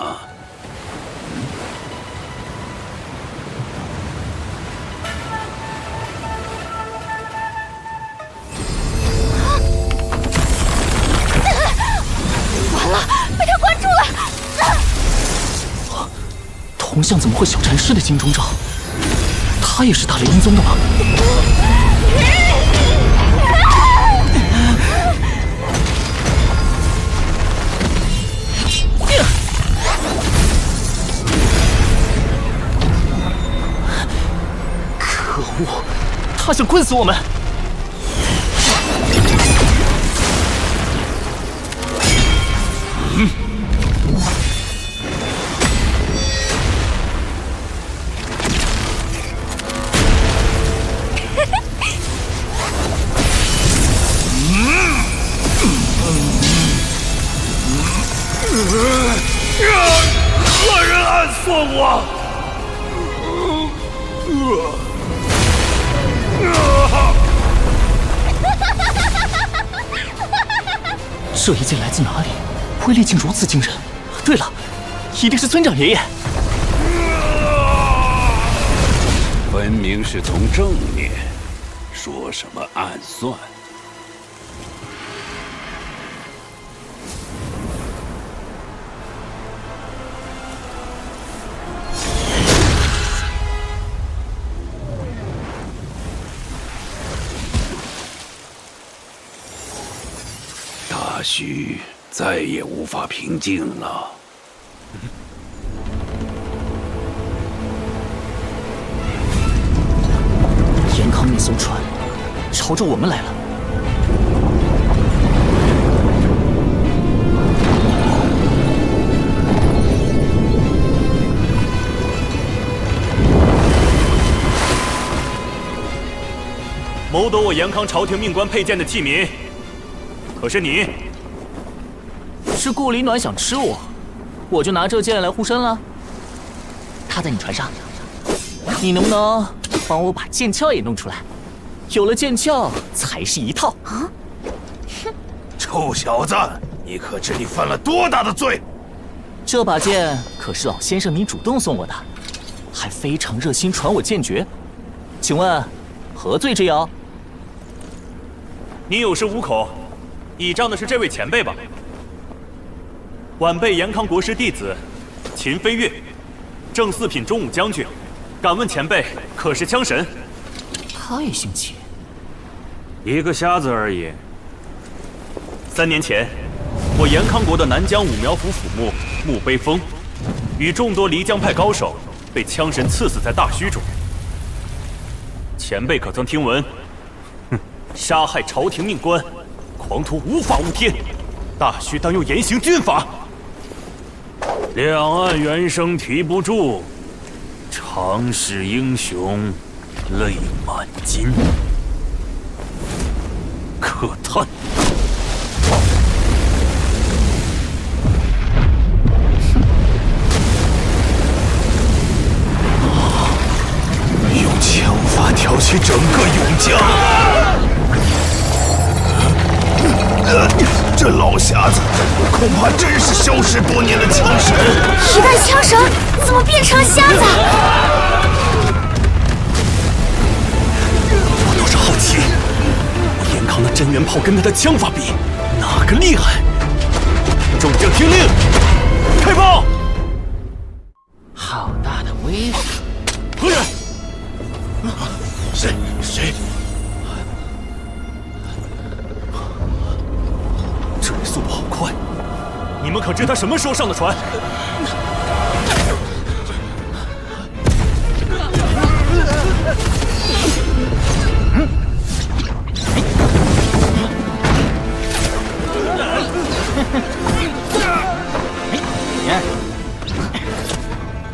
铜像怎么会小禅师的金钟罩？他也是大雷音宗的吗？可恶，他想困死我们！恶人暗算我！这一剑来自哪里？威力竟如此惊人！对了，一定是村长爷爷。分明是从正面，说什么暗算？大虚再也无法平静了。严康那艘船朝着我们来了。谋夺我严康朝廷命官佩剑的器皿，可是你。是顾里暖想吃我，我就拿这剑来护身了。他在你船上，你能不能帮我把剑鞘也弄出来？有了剑鞘才是一套啊！哼，臭小子，你可知你犯了多大的罪？这把剑可是老先生你主动送我的，还非常热心传我剑诀，请问何罪之有？你有恃无恐，倚仗的是这位前辈吧？晚辈严康国师弟子秦飞跃，正四品中武将军，敢问前辈可是枪神？太新奇，一个瞎子而已。3年前，我严康国的南疆武苗府府牧穆悲风，与众多漓江派高手被枪神刺死在大虚中。前辈可曾听闻？哼，杀害朝廷命官，狂徒无法无天，大须当用严刑峻法。两岸猿声啼不住，常使英雄泪满襟，可叹。用枪法挑起整个永江。这老匣子恐怕真是消失多年的枪神。一代枪神怎么变成了瞎子？我倒是好奇，我严康的真元炮跟他的枪法比，哪个厉害？众将听令，开炮！好大的威势！何人？谁？这人速度好快！你们可知他什么时候上的船？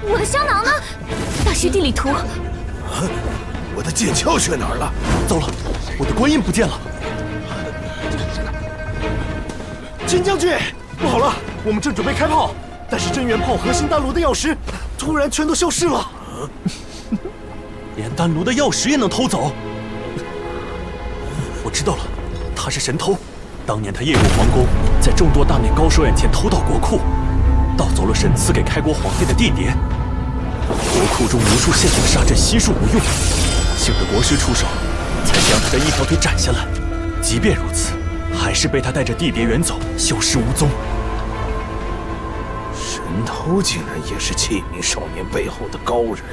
我的香囊呢？大须地理图。我的剑鞘去哪儿了？糟了，我的观音不见了！金将军，不好了，我们正准备开炮，但是真元炮核心丹炉的钥匙突然全都消失了。连丹炉的钥匙也能偷走？我知道了，他是神偷。当年他夜入皇宫，在众多大内高手眼前偷盗国库，盗走了神赐给开国皇帝的地碟。国库中无数陷阱杀阵悉数无用，幸得国师出手，才将他的一条腿斩下来。即便如此，还是被他带着地碟远走，消失无踪。神偷竟然也是启明少年背后的高人。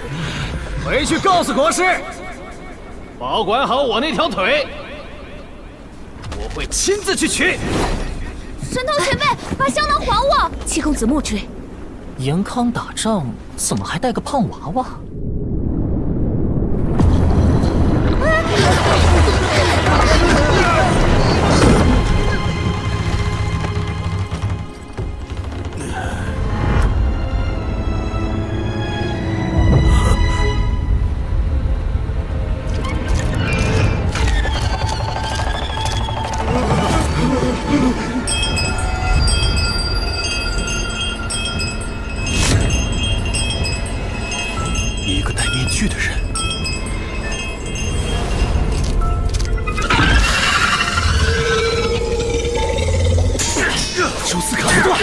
回去告诉国师，保管好我那条腿，我会亲自去取。神偷前辈，把香囊还我！七公子莫追。严康打仗怎么还带个胖娃娃？一个戴面具的人。手撕卡不断，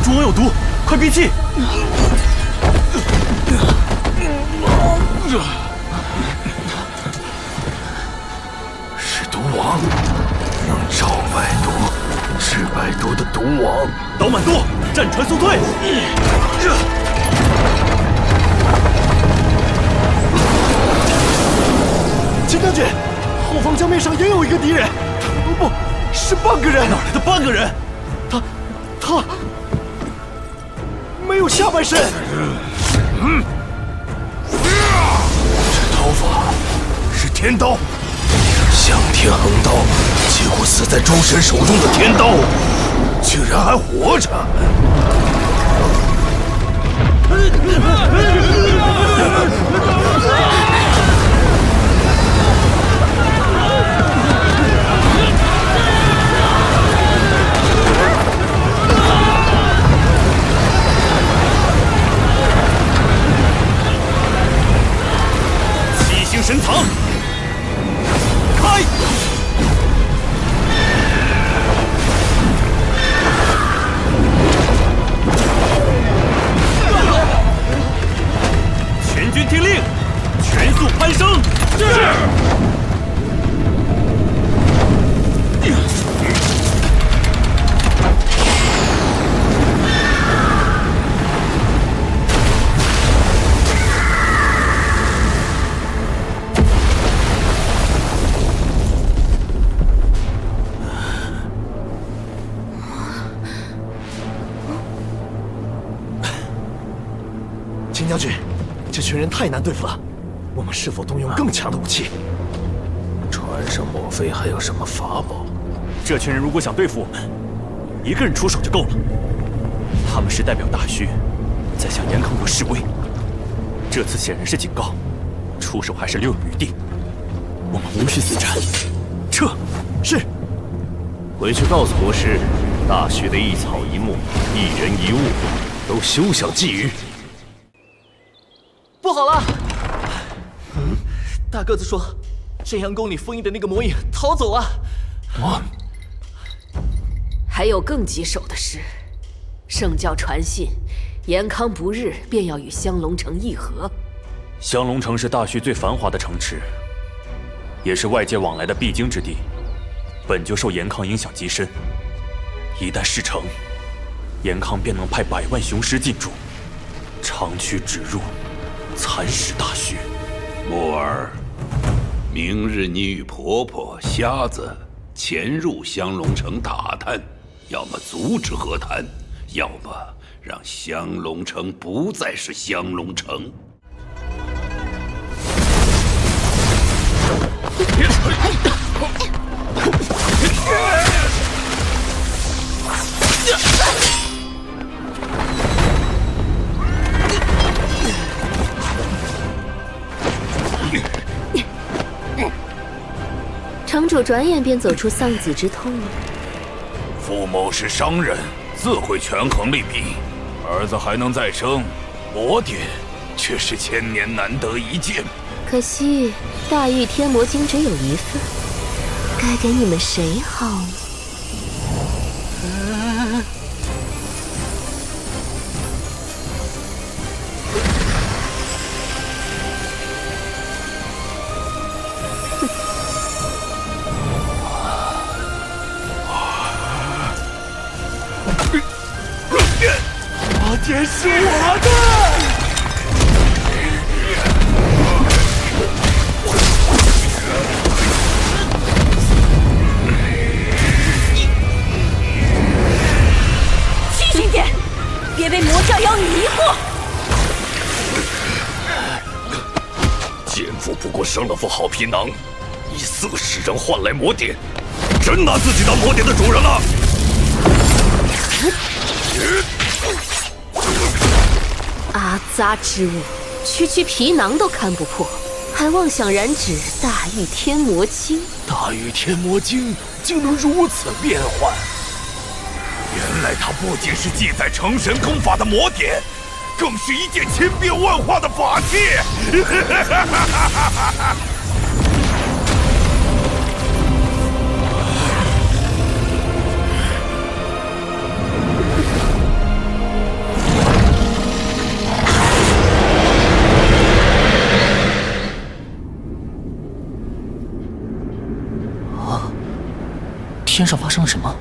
中王有毒，快闭气！是毒王，能招百毒，治百毒的毒王。岛满多，战船速退！金将军，后方江面上也有一个敌人，不是半个人。哪来的半个人？他没有下半身。这刀法是天刀，向天横刀，几乎死在诸神手中的天刀，居然还活着！七星神藏，开！全军听令，全金将军，这群人太难对付了，我们是否动用更强的武器？船上莫非还有什么法宝？这群人如果想对付我们，一个人出手就够了。他们是代表大虚，在向严康国示威。这次显然是警告，出手还是留有余地。我们无需死战，撤！是。回去告诉国师，大虚的一草一木、一人一物，都休想觊觎。不好了！大个子说，真阳宫里封印的那个魔影逃走了。还有更棘手的事，圣教传信，严康不日便要与香龙城议和。香龙城是大虚最繁华的城池，也是外界往来的必经之地，本就受严康影响极深。一旦事成，严康便能派100万雄师进驻，长驱直入，蚕食大虚。墨儿，明日你与婆婆、瞎子潜入香龙城打探，要么阻止和谈，要么让香龙城不再是香龙城。城主转眼便走出丧子之痛了。父母是商人，自会权衡利弊。儿子还能再生，魔典却是千年难得一见。可惜大玉天魔经只有一份，该给你们谁好呢？魔典是我的。清醒点，别被魔教妖女迷惑。奸夫不过生了副好皮囊，以色使人换来魔典，真拿自己当魔典的主人了。阿杂之物，区皮囊都看不破，还妄想染指大玉天魔经。大玉天魔经竟能如此变幻，原来它不仅是记载成神功法的魔典，更是一件千变万化的法器。天上发生了什么？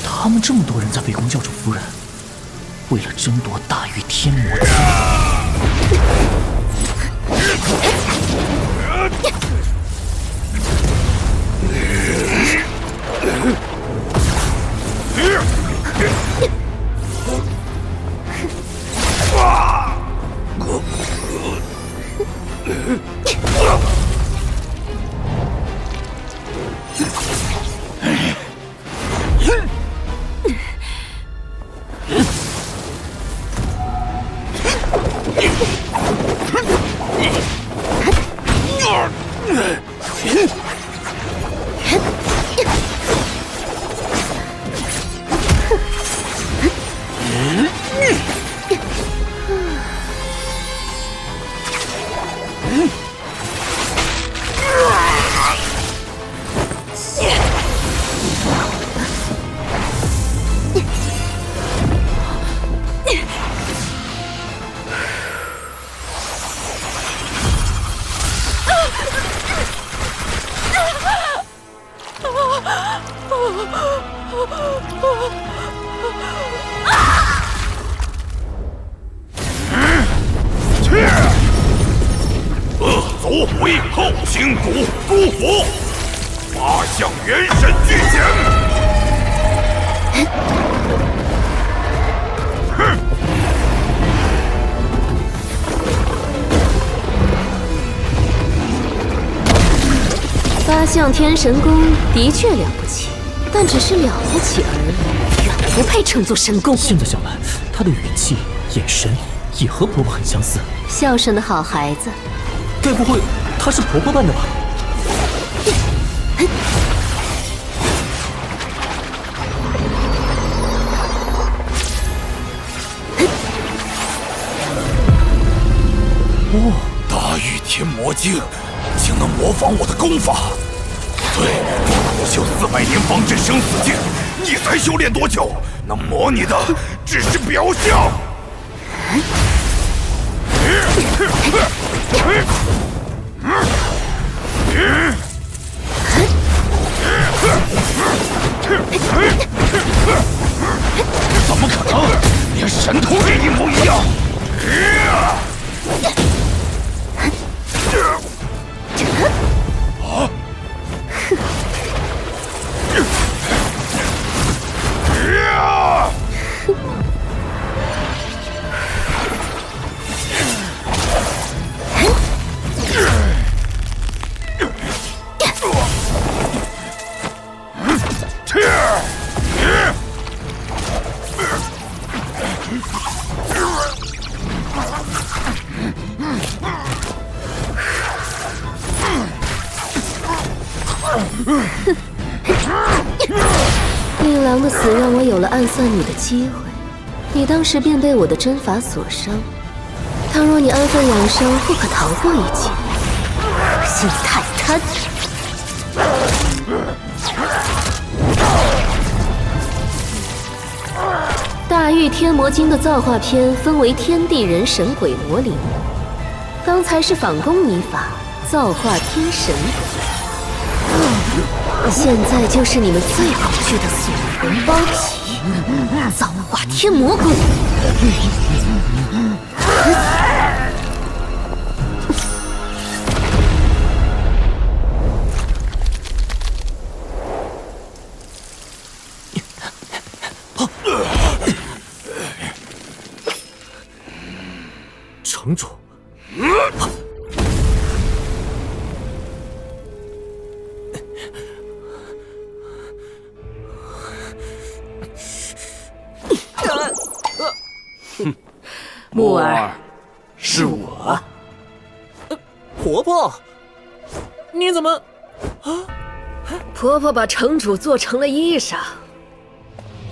他们这么多人在围攻教主夫人，为了争夺大玉天魔经。恶族为后倾谷诛佛，8项元神巨响。8项天神功的确了不起，但只是了不起而已，远不配称作神功。现在想来，他的语气、眼神也和婆婆很相似。孝顺的好孩子，该不会他是婆婆扮的吧？哦，大御天魔经竟能模仿我的功法。对，我修400年方阵生死境，你才修炼多久？能模拟的只是表象。怎么可能？连神通也一模一样！啊！令郎的死让我有了暗算你的机会，你当时便被我的针法所伤。倘若你安分养生，不可逃过一劫。心太贪。大御天魔经的造化篇分为天地人神鬼魔灵，刚才是反攻你法，造化天神鬼。现在就是你们最恐惧的损魂包体，造化天魔功。城主。木儿，是我。婆婆，你怎么？婆婆把城主做成了衣裳。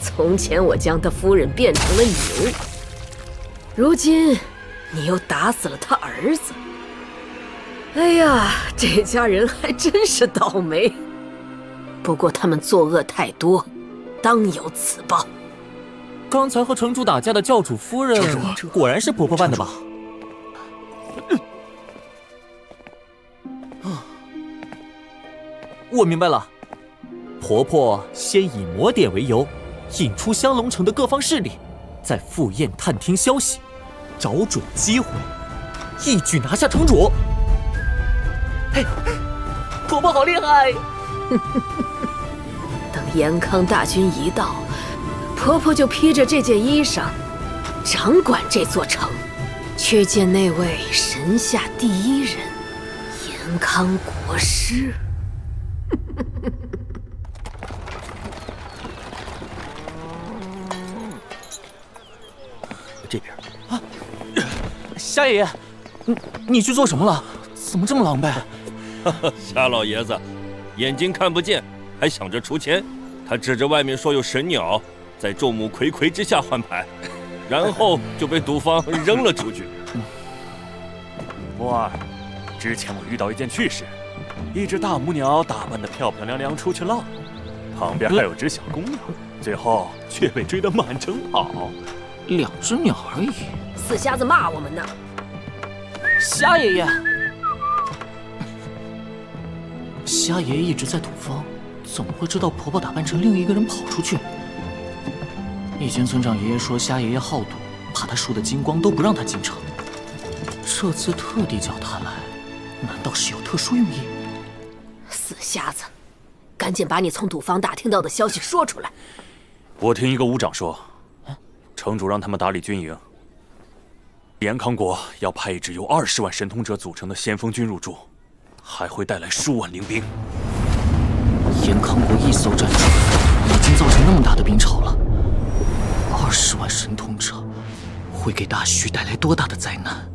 从前我将她夫人变成了牛，如今你又打死了她儿子。哎呀，这家人还真是倒霉。不过他们作恶太多，当有此报。刚才和城主打架的教主夫人，果然是婆婆扮的吧？我明白了，婆婆先以魔点为由，引出香龙城的各方势力，再赴宴探听消息，找准机会，一举拿下城主。嘿，婆婆好厉害！等延康大军一到，婆婆就披着这件衣裳，掌管这座城，去见那位神下第一人延康国师。这边啊，夏爷爷，你去做什么了？怎么这么狼狈？夏老爷子，眼睛看不见，还想着出钱。他指着外面说有神鸟，在众目睽睽之下换牌，然后就被赌坊扔了出去。木儿，之前我遇到一件趣事，一只大母鸟打扮得漂漂亮亮出去浪，旁边还有只小公鸟，最后却被追得满城跑。2只鸟而已，死瞎子骂我们呢。夏爷爷，夏爷爷一直在赌坊，怎么会知道婆婆打扮成另一个人跑出去？以前村长爷爷说虾爷爷好赌，怕他输得精光，都不让他进城。这次特地叫他来，难道是有特殊用意？死瞎子，赶紧把你从赌坊打听到的消息说出来。我听一个武长说，城主让他们打理军营，延康国要派一支由20万神通者组成的先锋军入驻，还会带来数万灵兵。延康国一艘战船已经造成那么大的兵潮了，20万神通者会给大徐带来多大的灾难？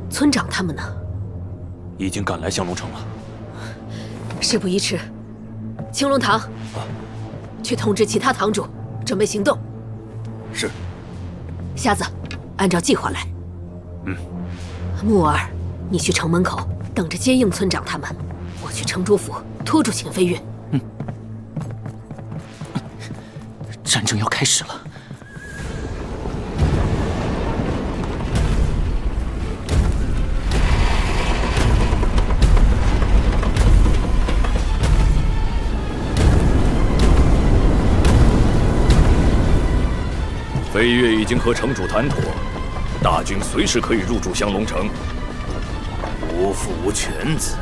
村长他们呢？已经赶来降龙城了。事不宜迟，青龙堂，去通知其他堂主，准备行动。是。瞎子，按照计划来。木儿，你去城门口等着接应村长他们，我去城主府拖住秦飞跃。战争要开始了。飞跃已经和城主谈妥，大军随时可以入驻降龙城。无父无犬子，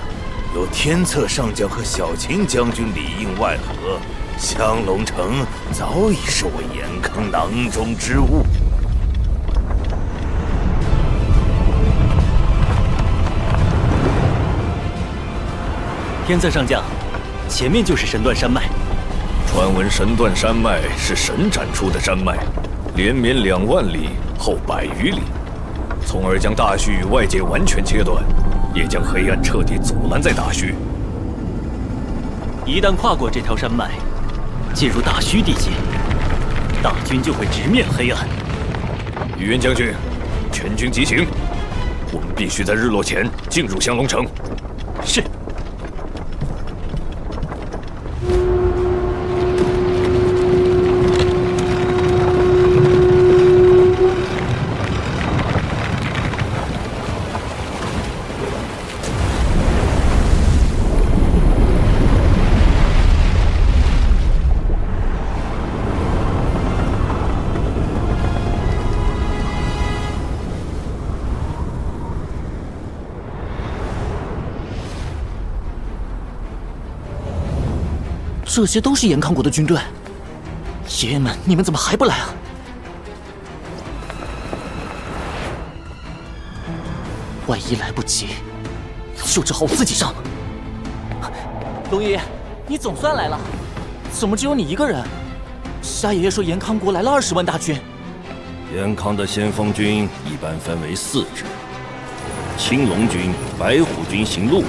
有天策上将和小秦将军里应外合，降龙城早已是我延康囊中之物。天策上将，前面就是神断山脉。传闻神断山脉是神斩出的山脉，连绵2万里，厚100余里，从而将大虚与外界完全切断，也将黑暗彻底阻拦在大虚。一旦跨过这条山脉，进入大虚地界，大军就会直面黑暗。宇渊将军，全军急行，我们必须在日落前进入降龙城。是。这些都是延康国的军队，爷爷们，你们怎么还不来啊？万一来不及，就只好我自己上。龙爷，你总算来了，怎么只有你一个人？夏爷爷说延康国来了20万大军。延康的先锋军一般分为4支：青龙军、白虎军行陆路，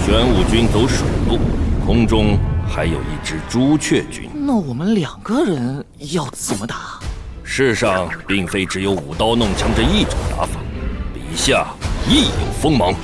玄武军走水路，空中还有一支朱雀军。那我们2个人要怎么打？世上并非只有舞刀弄枪这一种打法，笔下亦有锋芒。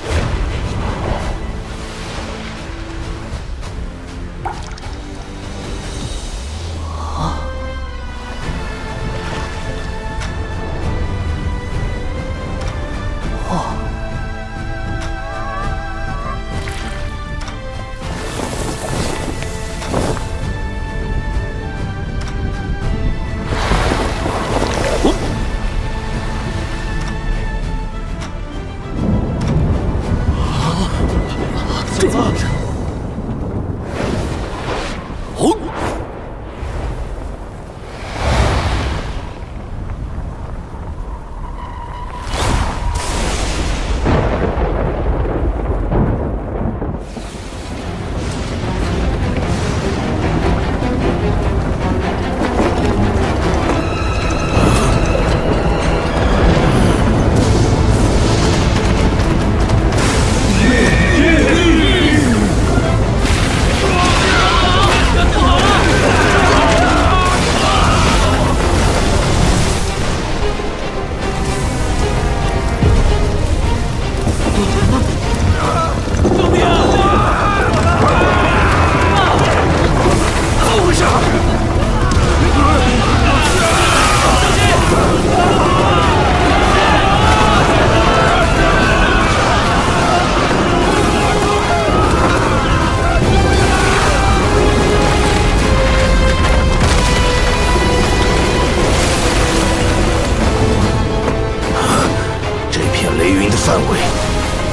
退，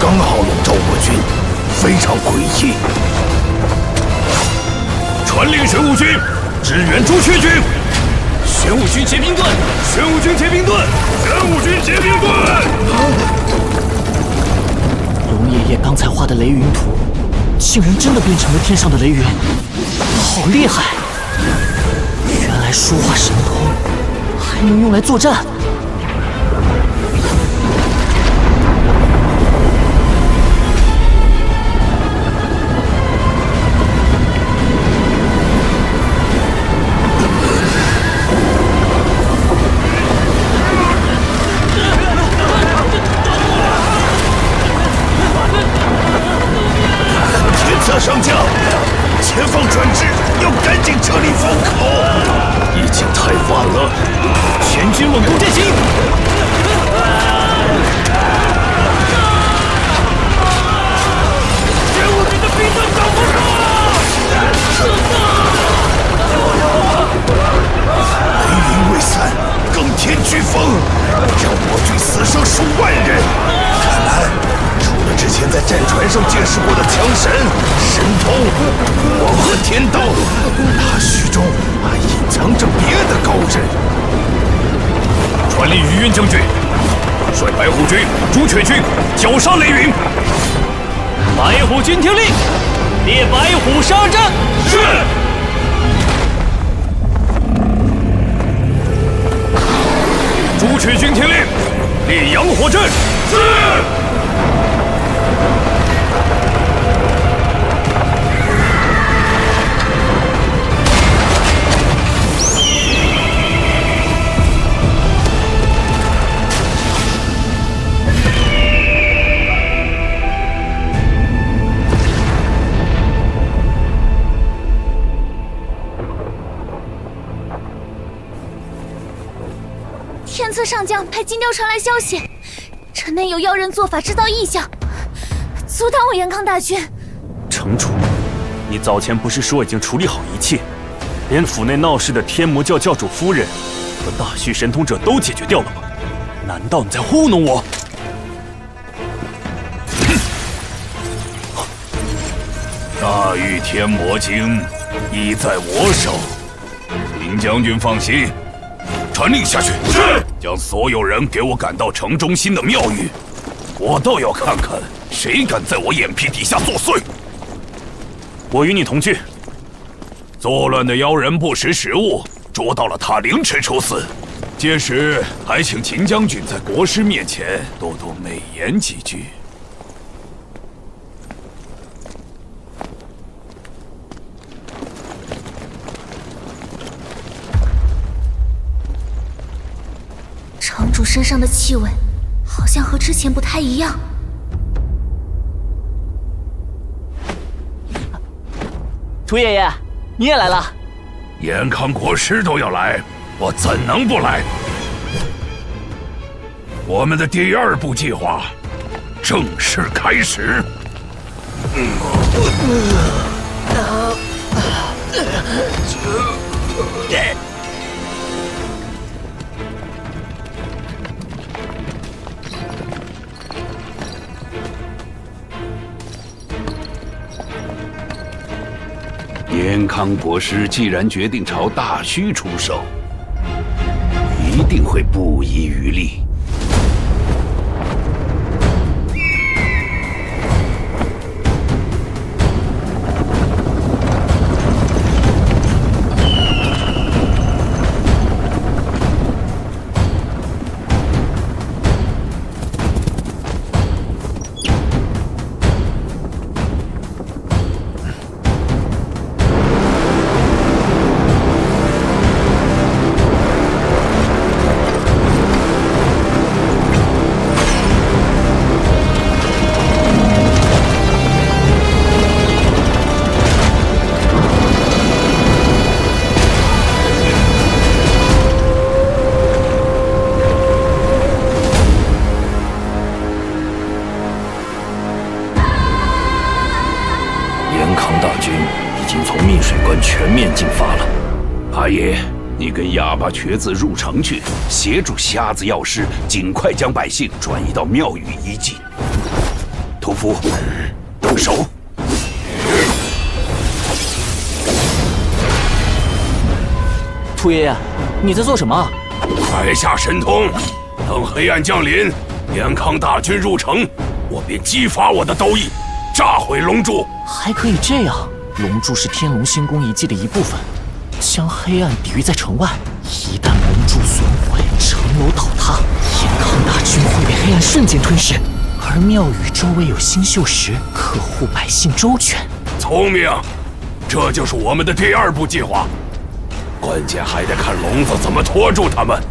刚好笼罩我军，非常诡异。传令玄武军支援朱雀军。玄武军结冰盾，玄武军结冰盾，玄武军结冰盾。龙爷爷刚才画的雷云图，竟然真的变成了天上的雷云，好厉害！原来书画神通还能用来作战。上将，前方转至，要赶紧撤离风口。已经太晚了，全军猛攻阵型！玄武军的冰盾挡不住！雷云未散，更添飓风，让我军死伤数万人。看来，除了之前在战船上见识过的枪神、神通、武王和天道，大虚中还隐藏着别的高人。传令于渊将军，率白虎军、朱雀军绞杀雷云。白虎军听令，列白虎杀阵。是。朱雀军听令，列阳火阵。是。天策上将派金雕传来消息，城内有妖人做法制造异象，阻挡我延康大军。城主，你早前不是说已经处理好一切，连府内闹事的天魔教教主夫人和大虚神通者都解决掉了吗？难道你在糊弄我？大玉天魔经已在我手，林将军放心。传令下去，是将所有人给我赶到城中心的庙宇，我倒要看看谁敢在我眼皮底下作祟。我与你同去。作乱的妖人不识时务，捉到了他凌迟处死。届时还请秦将军在国师面前多多美言几句。城主身上的气味好像和之前不太一样。屠爷爷，你也来了。延康国师都要来，我怎能不来？我们的第二步计划正式开始。延康国师既然决定朝大虚出手，一定会不遗余力。全面进发了。阿爷，你跟哑巴瘸子入城去，协助瞎子药师尽快将百姓转移到庙宇遗迹。屠夫，动手！兔爷爷，你在做什么？快下神通，等黑暗降临，延康大军入城，我便激发我的斗意，炸毁龙柱。还可以这样？龙柱是天龙星宫遗迹的一部分，将黑暗抵御在城外。一旦龙柱损毁，城楼倒塌，延康大军会被黑暗瞬间吞噬。而庙宇周围有星宿石，可护百姓周全。聪明，这就是我们的第2步计划。关键还得看聋子怎么拖住他们。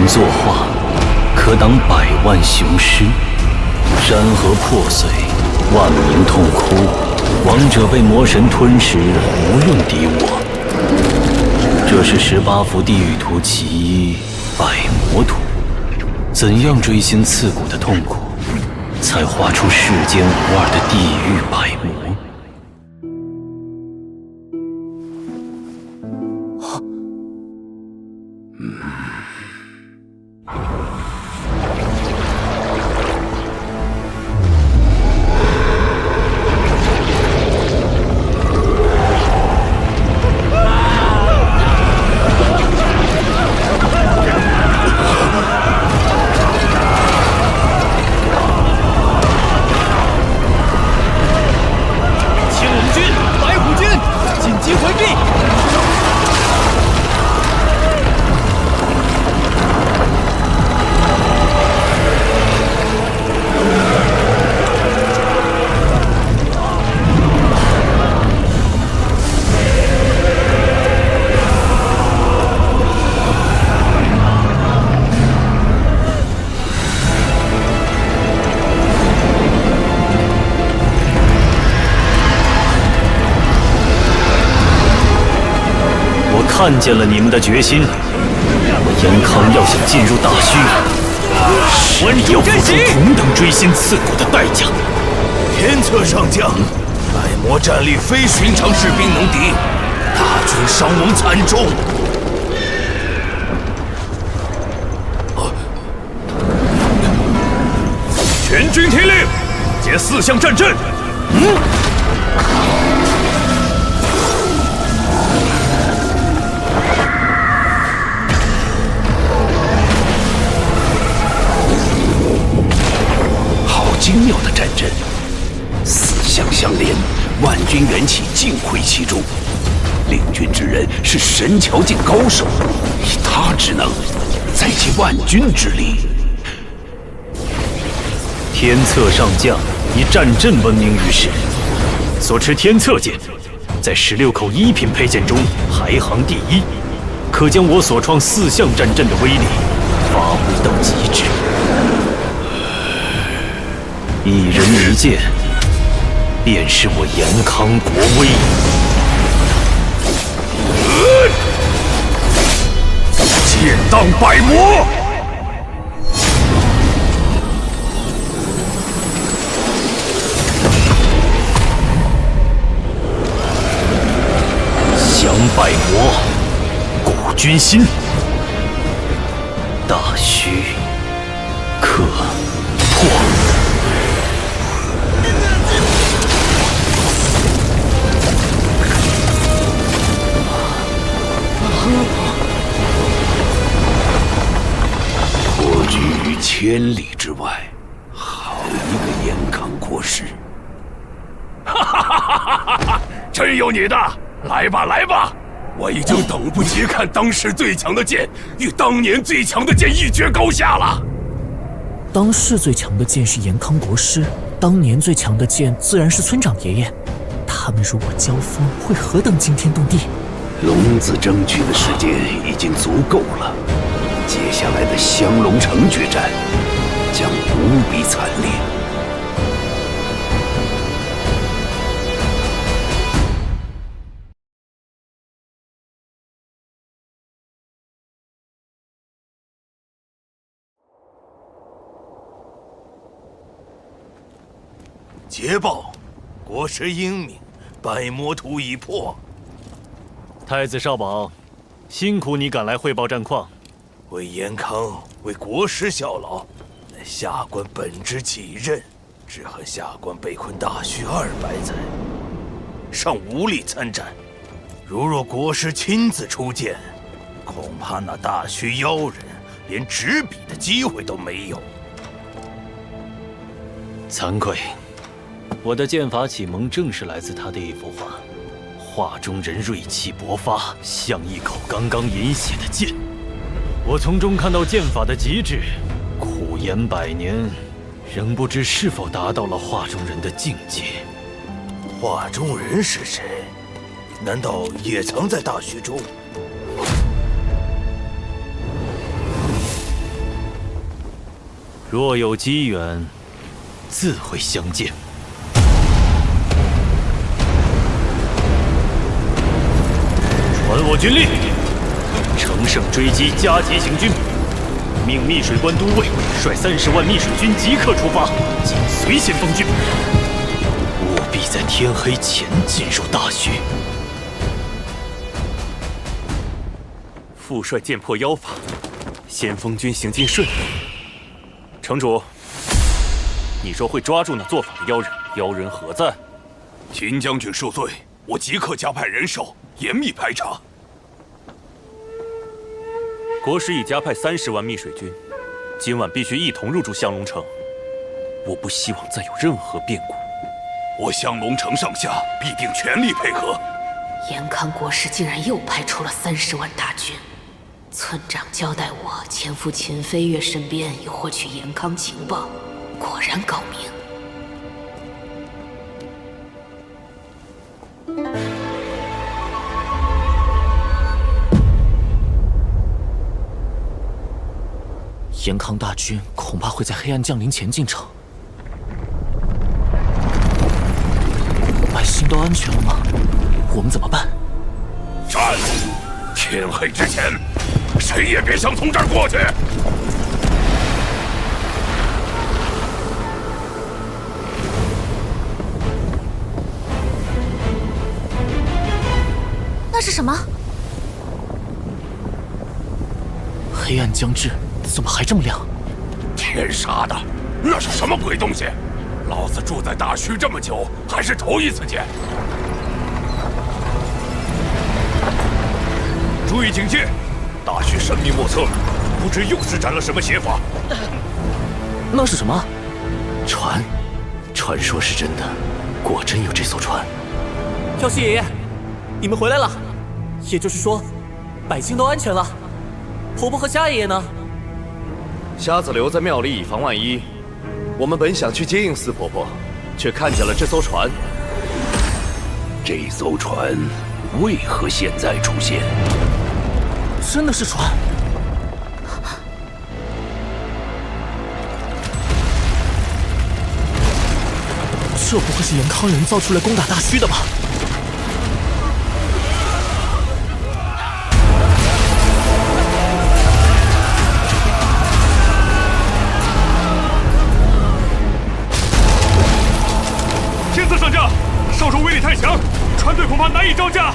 作画，可挡100万雄师；山河破碎，万民痛哭。王者被魔神吞噬，无论敌我。这是18幅地狱图其一，百魔图。怎样锥心刺骨的痛苦，才画出世间无二的地狱百魔？看见了你们的决心，我延康要想进入大虚，势必要付出同等锥心刺骨的代价。天策上将，百魔战力非寻常士兵能敌，大军伤亡惨重。全军听令，结4项战阵。精妙的战阵，4项相连，万军元气尽汇其中。领军之人是神桥境高手，以他之能，载集万军之力。天策上将以战阵闻名于世，所持天策剑，在16口1品配件中排行第1，可将我所创4项战阵的威力发挥到极致。一人一剑，便是我延康国威。剑当百魔。军心。大虚可破。破局于千里之外，好一个延康国师！哈哈哈哈哈！真有你的！来吧，来吧！我已经等不及看当时最强的剑与当年最强的剑一决高下了。当世最强的剑是延康国师，当年最强的剑自然是村长爷爷。他们如果交锋，会何等惊天动地！龙子争取的时间已经足够了，接下来的香龙城决战将无比惨烈。捷报，国师英明，百魔图已破。太子少保，辛苦你赶来汇报战况。为延康，为国师效劳，乃下官本之己任。只恨下官被困大虚200载，尚无力参战。若国师亲自出剑，恐怕那大虚妖人连执笔的机会都没有。惭愧，我的剑法启蒙正是来自他的一幅画。画中人锐气勃发，像一口刚刚饮血的剑。我从中看到剑法的极致，苦研100年，仍不知是否达到了画中人的境界。画中人是谁？难道也藏在大虚中？若有机缘，自会相见。传我军令，乘胜追击，加急行军。命密水关都尉率30万密水军即刻出发，紧随先锋军，务必在天黑前进入大虚。副帅剑破妖法，先锋军行进顺利。城主，你说会抓住那做法的妖人，妖人何在？秦将军恕罪，我即刻加派人手，严密排查。国师已加派30万密水军，今晚必须一同入驻香龙城。我不希望再有任何变故。我香龙城上下必定全力配合。延康国师竟然又派出了30万大军。村长交代我前赴秦飞月身边，以获取延康情报，果然高明。延康大军恐怕会在黑暗降临前进城。百姓都安全了吗？我们怎么办？战！天黑之前，谁也别想从这儿过去。那是什么？黑暗将至，怎么还这么亮？天杀的，那是什么鬼东西？老子住在大虚这么久，还是头一次见。注意警戒，大虚神秘莫测，不知又施展了什么邪法。那是什么？船，传说是真的，果真有这艘船。耀西爷爷，你们回来了，也就是说，百姓都安全了。婆婆和虾爷爷呢？瞎子留在庙里以防万一。我们本想去接应四婆婆，却看见了这艘船。这艘船为何现在出现？真的是船！这不会是延康人造出来攻打大虚的吧？天策上将，兽兽威力太强，船队恐怕难以招架。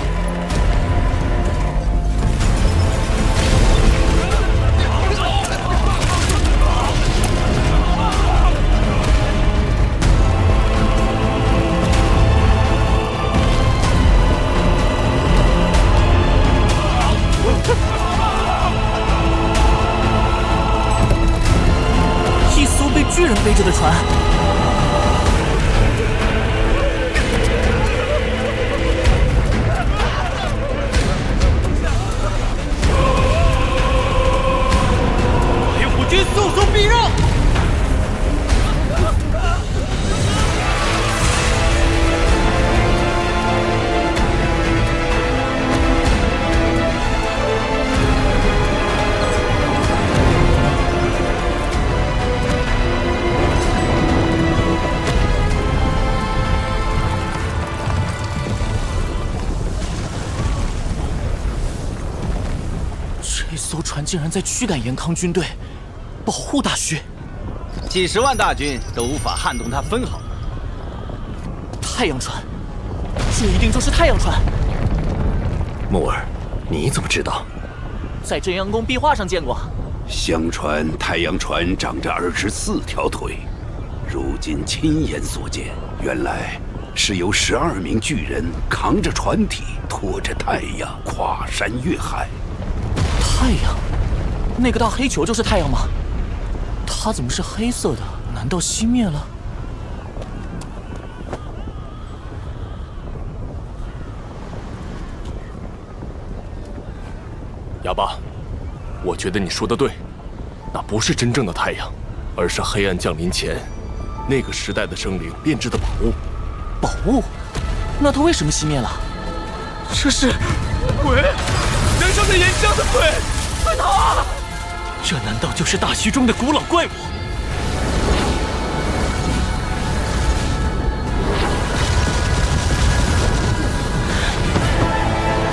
船竟然在驱赶严康军队，保护大虚。几十万大军都无法撼动他分毫。太阳船，这一定就是太阳船。木儿，你怎么知道？在真阳宫壁画上见过。相传太阳船长着24条腿，如今亲眼所见，原来是由12名巨人扛着船体，拖着太阳跨山越海。太阳？那个大黑球就是太阳吗？它怎么是黑色的？难道熄灭了？哑巴，我觉得你说的对，那不是真正的太阳，而是黑暗降临前那个时代的生灵编织的宝物。宝物？那它为什么熄灭了？这是鬼！人生的岩浆的鬼！快逃啊！这难道就是大虚中的古老怪物？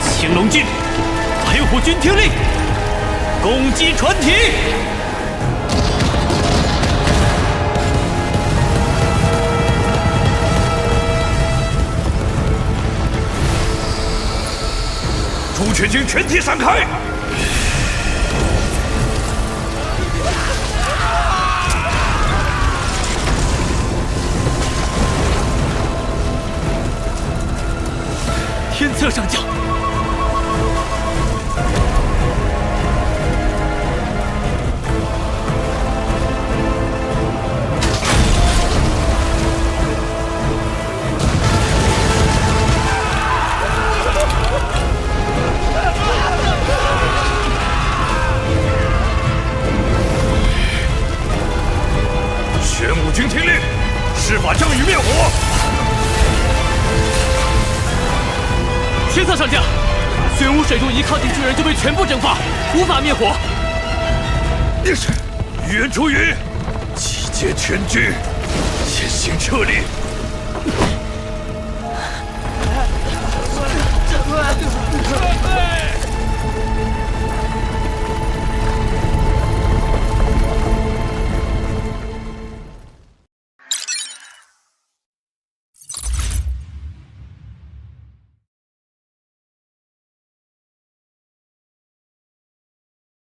青龙军，白虎军听令，攻击船体！朱雀军全体闪开！天策上将，玄武军听令，施法降雨灭火。天策上将，玄武水柱一靠近巨人就被全部蒸发，无法灭火。袁出云，集结全军，先行撤离，